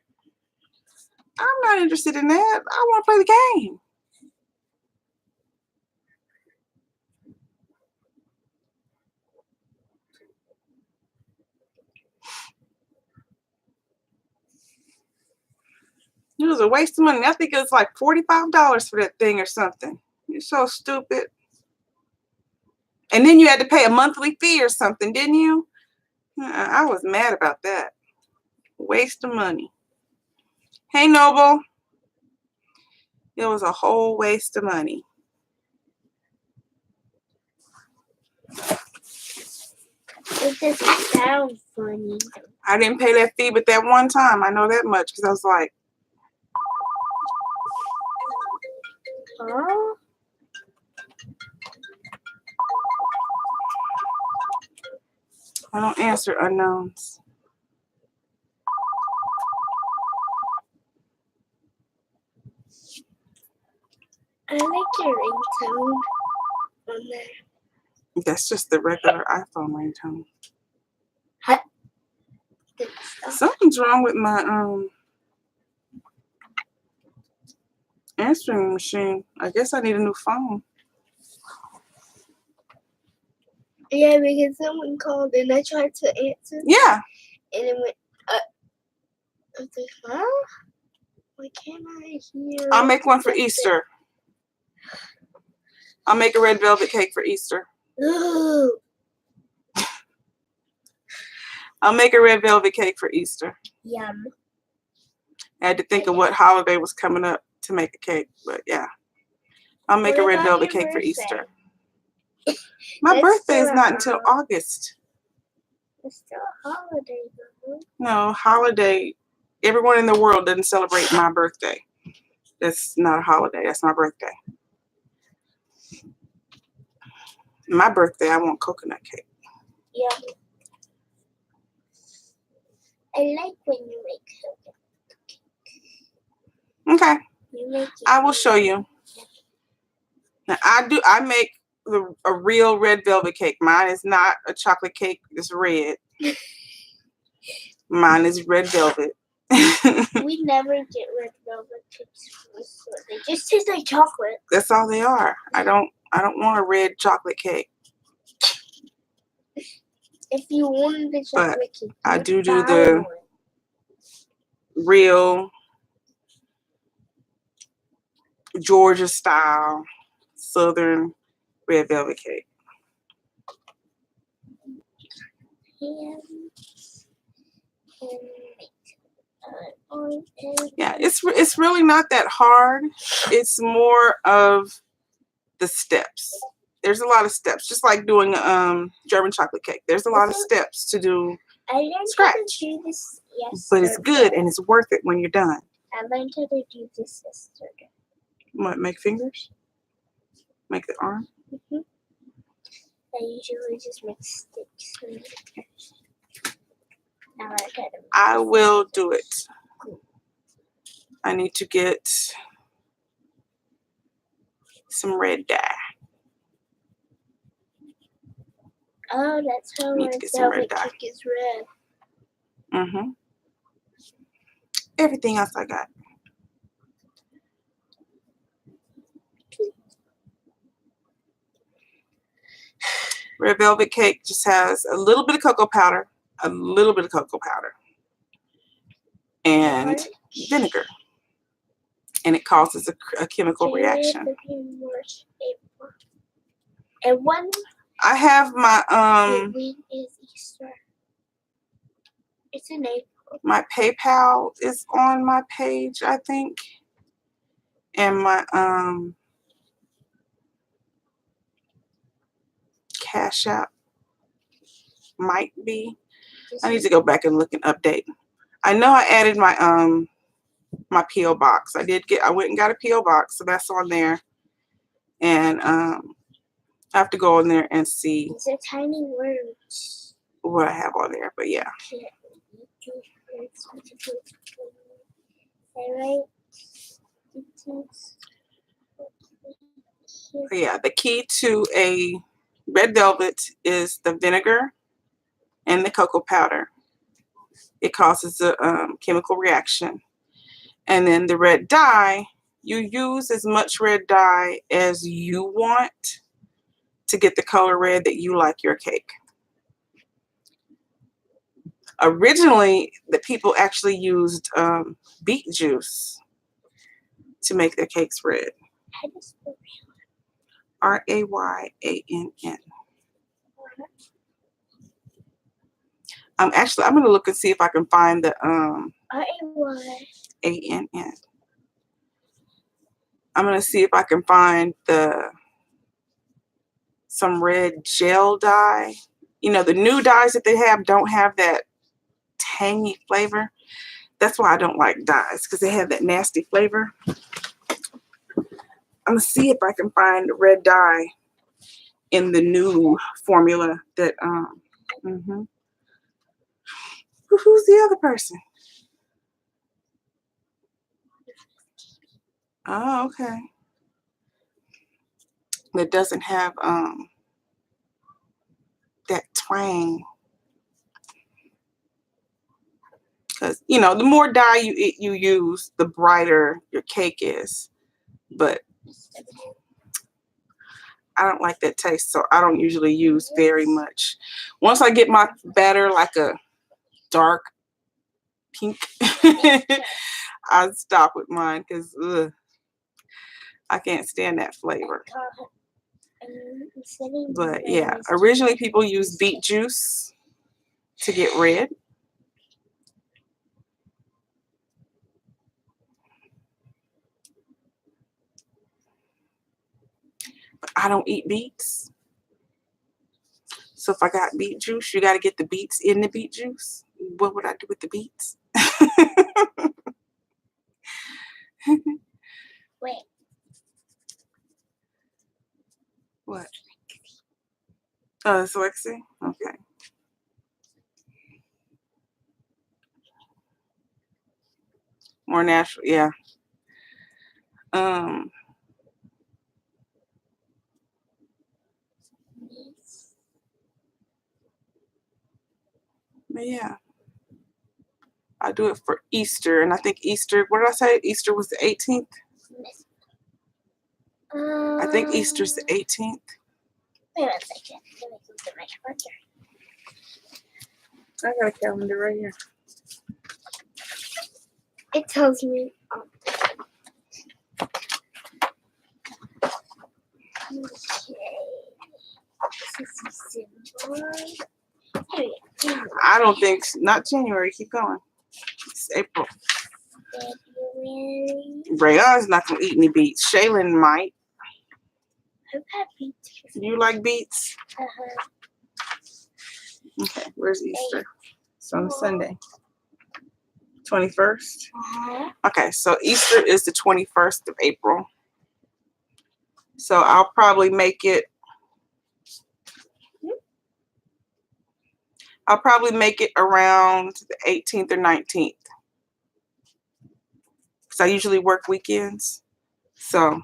[SPEAKER 1] I'm not interested in that. I want to play the game. It was a waste of money. I think it was like $45 for that thing or something. You're so stupid. And then you had to pay a monthly fee or something, didn't you? I was mad about that. Waste of money. Hey, Noble. It was a whole waste of money.
[SPEAKER 2] It doesn't sound funny.
[SPEAKER 1] I didn't pay that fee but that one time. I know that much because I was like,
[SPEAKER 2] Huh?
[SPEAKER 1] I don't answer unknowns.
[SPEAKER 2] I like your ringtone on there.
[SPEAKER 1] That's just the regular iPhone ringtone.
[SPEAKER 2] Good stuff.
[SPEAKER 1] Something's wrong with my answering machine. I guess I need a new phone.
[SPEAKER 2] Yeah, because someone called and I tried to answer.
[SPEAKER 1] Yeah.
[SPEAKER 2] And it went, I was like, huh? Why can't I hear?
[SPEAKER 1] I'll make one for
[SPEAKER 2] something?
[SPEAKER 1] Easter. I'll make a red velvet cake for Easter.
[SPEAKER 2] Ooh.
[SPEAKER 1] I'll make a red velvet cake for Easter.
[SPEAKER 2] Yum.
[SPEAKER 1] I had to think of what holiday was coming up to make a cake, but yeah. I'll make
[SPEAKER 2] What
[SPEAKER 1] a red
[SPEAKER 2] about
[SPEAKER 1] velvet
[SPEAKER 2] your
[SPEAKER 1] cake for
[SPEAKER 2] birthday?
[SPEAKER 1] Easter. My
[SPEAKER 2] That's
[SPEAKER 1] birthday is
[SPEAKER 2] still
[SPEAKER 1] not
[SPEAKER 2] a
[SPEAKER 1] until
[SPEAKER 2] holiday.
[SPEAKER 1] August.
[SPEAKER 2] It's still a holiday, though.
[SPEAKER 1] No, holiday. Everyone in the world doesn't celebrate my birthday. That's not a holiday. That's my birthday. My birthday, I want coconut cake.
[SPEAKER 2] Yeah. I like when you make coconut.
[SPEAKER 1] Okay.
[SPEAKER 2] You make it.
[SPEAKER 1] I will show you. Now, I make a real red velvet cake. Mine is not a chocolate cake. It's red. Mine is red velvet.
[SPEAKER 2] We never get red velvet cookies from the store. They just taste like chocolate.
[SPEAKER 1] That's all they are. I don't want a red chocolate cake.
[SPEAKER 2] If you wanted the chocolate cake,
[SPEAKER 1] I do
[SPEAKER 2] buy
[SPEAKER 1] the
[SPEAKER 2] one.
[SPEAKER 1] real Georgia style Southern red velvet cake. Yeah, it's really not that hard. It's more of the steps. There's a lot of steps, just like doing German chocolate cake. There's a lot of steps to do
[SPEAKER 2] I learned
[SPEAKER 1] scratch.
[SPEAKER 2] how to do this yesterday.
[SPEAKER 1] But it's good and it's worth it when you're done.
[SPEAKER 2] I learned how to do this yesterday.
[SPEAKER 1] What, make fingers? Make the arm?
[SPEAKER 2] Mm-hmm. I usually just make sticks.
[SPEAKER 1] I will do it. I need to get some red dye.
[SPEAKER 2] Oh, that's how my velvet cake is red.
[SPEAKER 1] Mm-hmm. Everything else I got. Red velvet cake just has a little bit of cocoa powder, and vinegar, and it causes a chemical reaction.
[SPEAKER 2] And one.
[SPEAKER 1] I have my
[SPEAKER 2] When is Easter? It's in April.
[SPEAKER 1] My PayPal is on my page, I think, and my Cash App might be. I need to go back and look and update. I know I added my my P.O. box. I went and got a P.O. box, so that's on there. And I have to go in there and see.
[SPEAKER 2] These are tiny words.
[SPEAKER 1] What I have on there, but yeah. But yeah, the key to a red velvet is the vinegar and the cocoa powder. It causes a chemical reaction. And then the red dye, you use as much red dye as you want to get the color red that you like your cake. Originally, the people actually used beet juice to make their cakes red. Rayyann. I'm going to look and see if I can find the Rayyann. I'm going to see if I can find some red gel dye. You know, the new dyes that they have don't have that tangy flavor. That's why I don't like dyes, because they have that nasty flavor. I'm going to see if I can find red dye in the new formula that Who's the other person? Oh, okay. That doesn't have that twang. Because, you know, the more dye you use, the brighter your cake is. But I don't like that taste, so I don't usually use very much. Once I get my batter like a dark pink, I stop with mine because I can't stand that flavor. But yeah, originally people used beet juice to get red. But I don't eat beets. So if I got beet juice, you got to get the beets in the beet juice. What would I do with the beets?
[SPEAKER 2] Wait.
[SPEAKER 1] What? Oh, it's Lexi? Okay. More natural, yeah. But yeah. I do it for Easter, and I think Easter, what did I say? Easter was the 18th? I think Easter's the 18th.
[SPEAKER 2] Wait a second. Let me look at my calendar.
[SPEAKER 1] I got a calendar right here.
[SPEAKER 2] It tells me. Okay. This is December. Here we go.
[SPEAKER 1] I don't think, not January, keep going. It's April.
[SPEAKER 2] February.
[SPEAKER 1] Rayon's not going to eat any beets. Shaylin might.
[SPEAKER 2] I've had beets.
[SPEAKER 1] You like beets?
[SPEAKER 2] Uh-huh.
[SPEAKER 1] Okay, where's Easter? It's on a Sunday. 21st?
[SPEAKER 2] Uh-huh.
[SPEAKER 1] Okay, so Easter is the 21st of April. So I'll probably make it, around the 18th or 19th. Because I usually work weekends. So,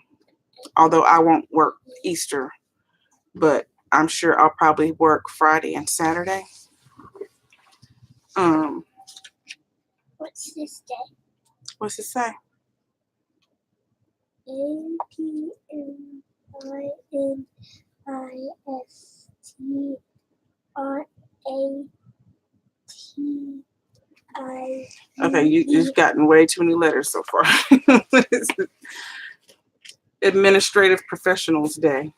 [SPEAKER 1] although I won't work Easter, but I'm sure I'll probably work Friday and Saturday.
[SPEAKER 2] What's this day?
[SPEAKER 1] What's it say?
[SPEAKER 2] APMINISTRATIVE.
[SPEAKER 1] Okay, you've gotten way too many letters so far. What is it? Administrative Professionals Day.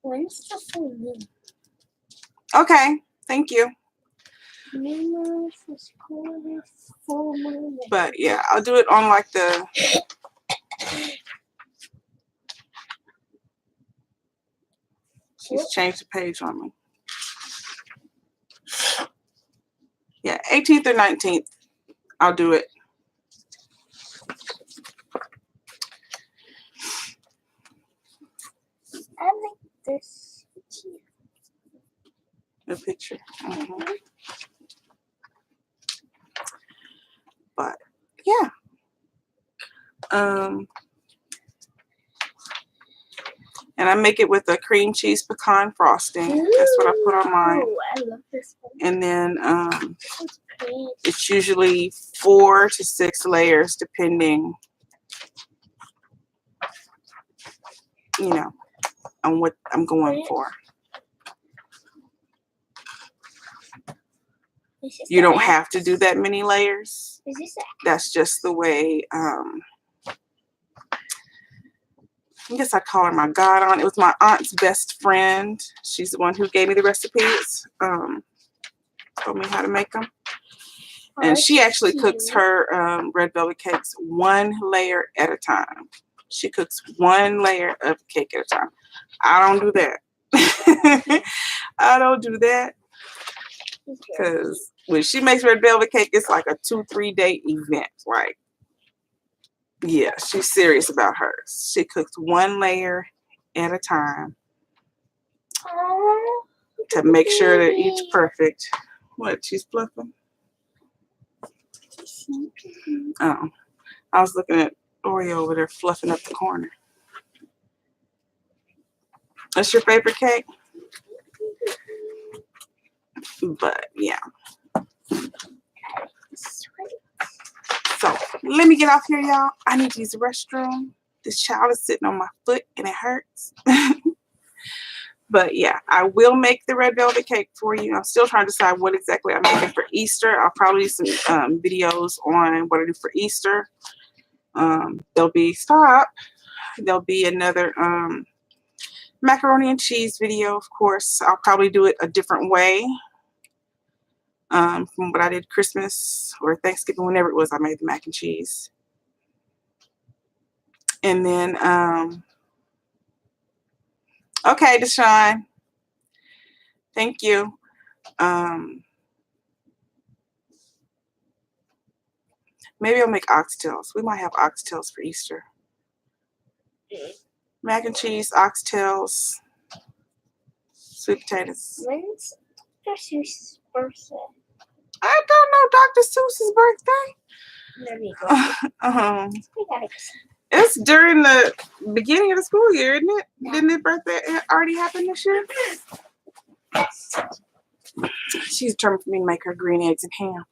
[SPEAKER 2] When's the full moon?
[SPEAKER 1] Okay, thank you.
[SPEAKER 2] Full moon.
[SPEAKER 1] But yeah, I'll do it on like the she's changed the page on me. Yeah, 18th or 19th. I'll do it.
[SPEAKER 2] I like this.
[SPEAKER 1] The picture. But yeah. And I make it with a cream cheese pecan frosting. That's what I put on mine.
[SPEAKER 2] Oh, I love this one.
[SPEAKER 1] And then
[SPEAKER 2] It's pretty.
[SPEAKER 1] it's usually 4 to 6 layers depending, you know, on what I'm going for. You don't have to do that many layers.
[SPEAKER 2] Is this
[SPEAKER 1] That's just the way, I guess I call her my god aunt. It was my aunt's best friend. She's the one who gave me the recipes, told me how to make them. And she actually cooks her red velvet cakes 1 layer at a time. She cooks 1 layer of cake at a time. I don't do that. I don't do that. Because when she makes red velvet cake, it's like a 2-3 day event. Like, yeah, she's serious about hers. She cooks 1 layer at a time to make sure they're each perfect. What, she's fluffing? Oh, I was looking at Oreo over there fluffing up the corner. That's your favorite cake? But yeah. So let me get off here, y'all. I need to use the restroom. This child is sitting on my foot and it hurts. But yeah, I will make the red velvet cake for you. I'm still trying to decide what exactly I'm making for Easter. I'll probably do some videos on what I do for Easter. There'll be another macaroni and cheese video, of course. I'll probably do it a different way from what I did Christmas or Thanksgiving, whenever it was I made the mac and cheese. And then, okay, Deshaun, thank you. Maybe I'll make oxtails. We might have oxtails for Easter. Mac and cheese, oxtails, sweet potatoes.
[SPEAKER 2] When's Dr. Seuss's birthday?
[SPEAKER 1] I don't know Dr. Seuss's birthday.
[SPEAKER 2] There we go. We gotta
[SPEAKER 1] It's during the beginning of the school year, isn't it?
[SPEAKER 2] Yeah.
[SPEAKER 1] Didn't the birthday already happen this year? She's determined for me to make her green eggs and ham.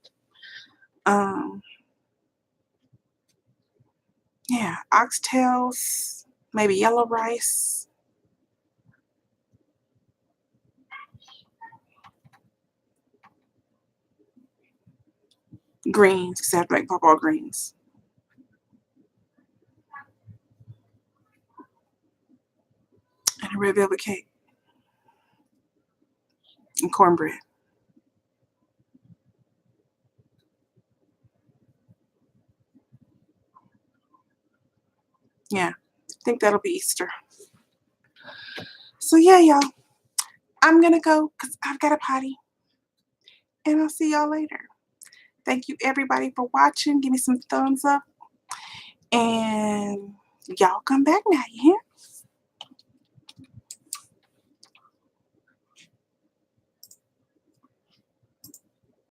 [SPEAKER 1] Yeah, oxtails, maybe yellow rice. Greens, because I have to make purple greens. And a red velvet cake. And cornbread. Yeah, I think that'll be Easter. So yeah, y'all. I'm going to go because I've got a potty. And I'll see y'all later. Thank you, everybody, for watching. Give me some thumbs up. And y'all come back now, you hear?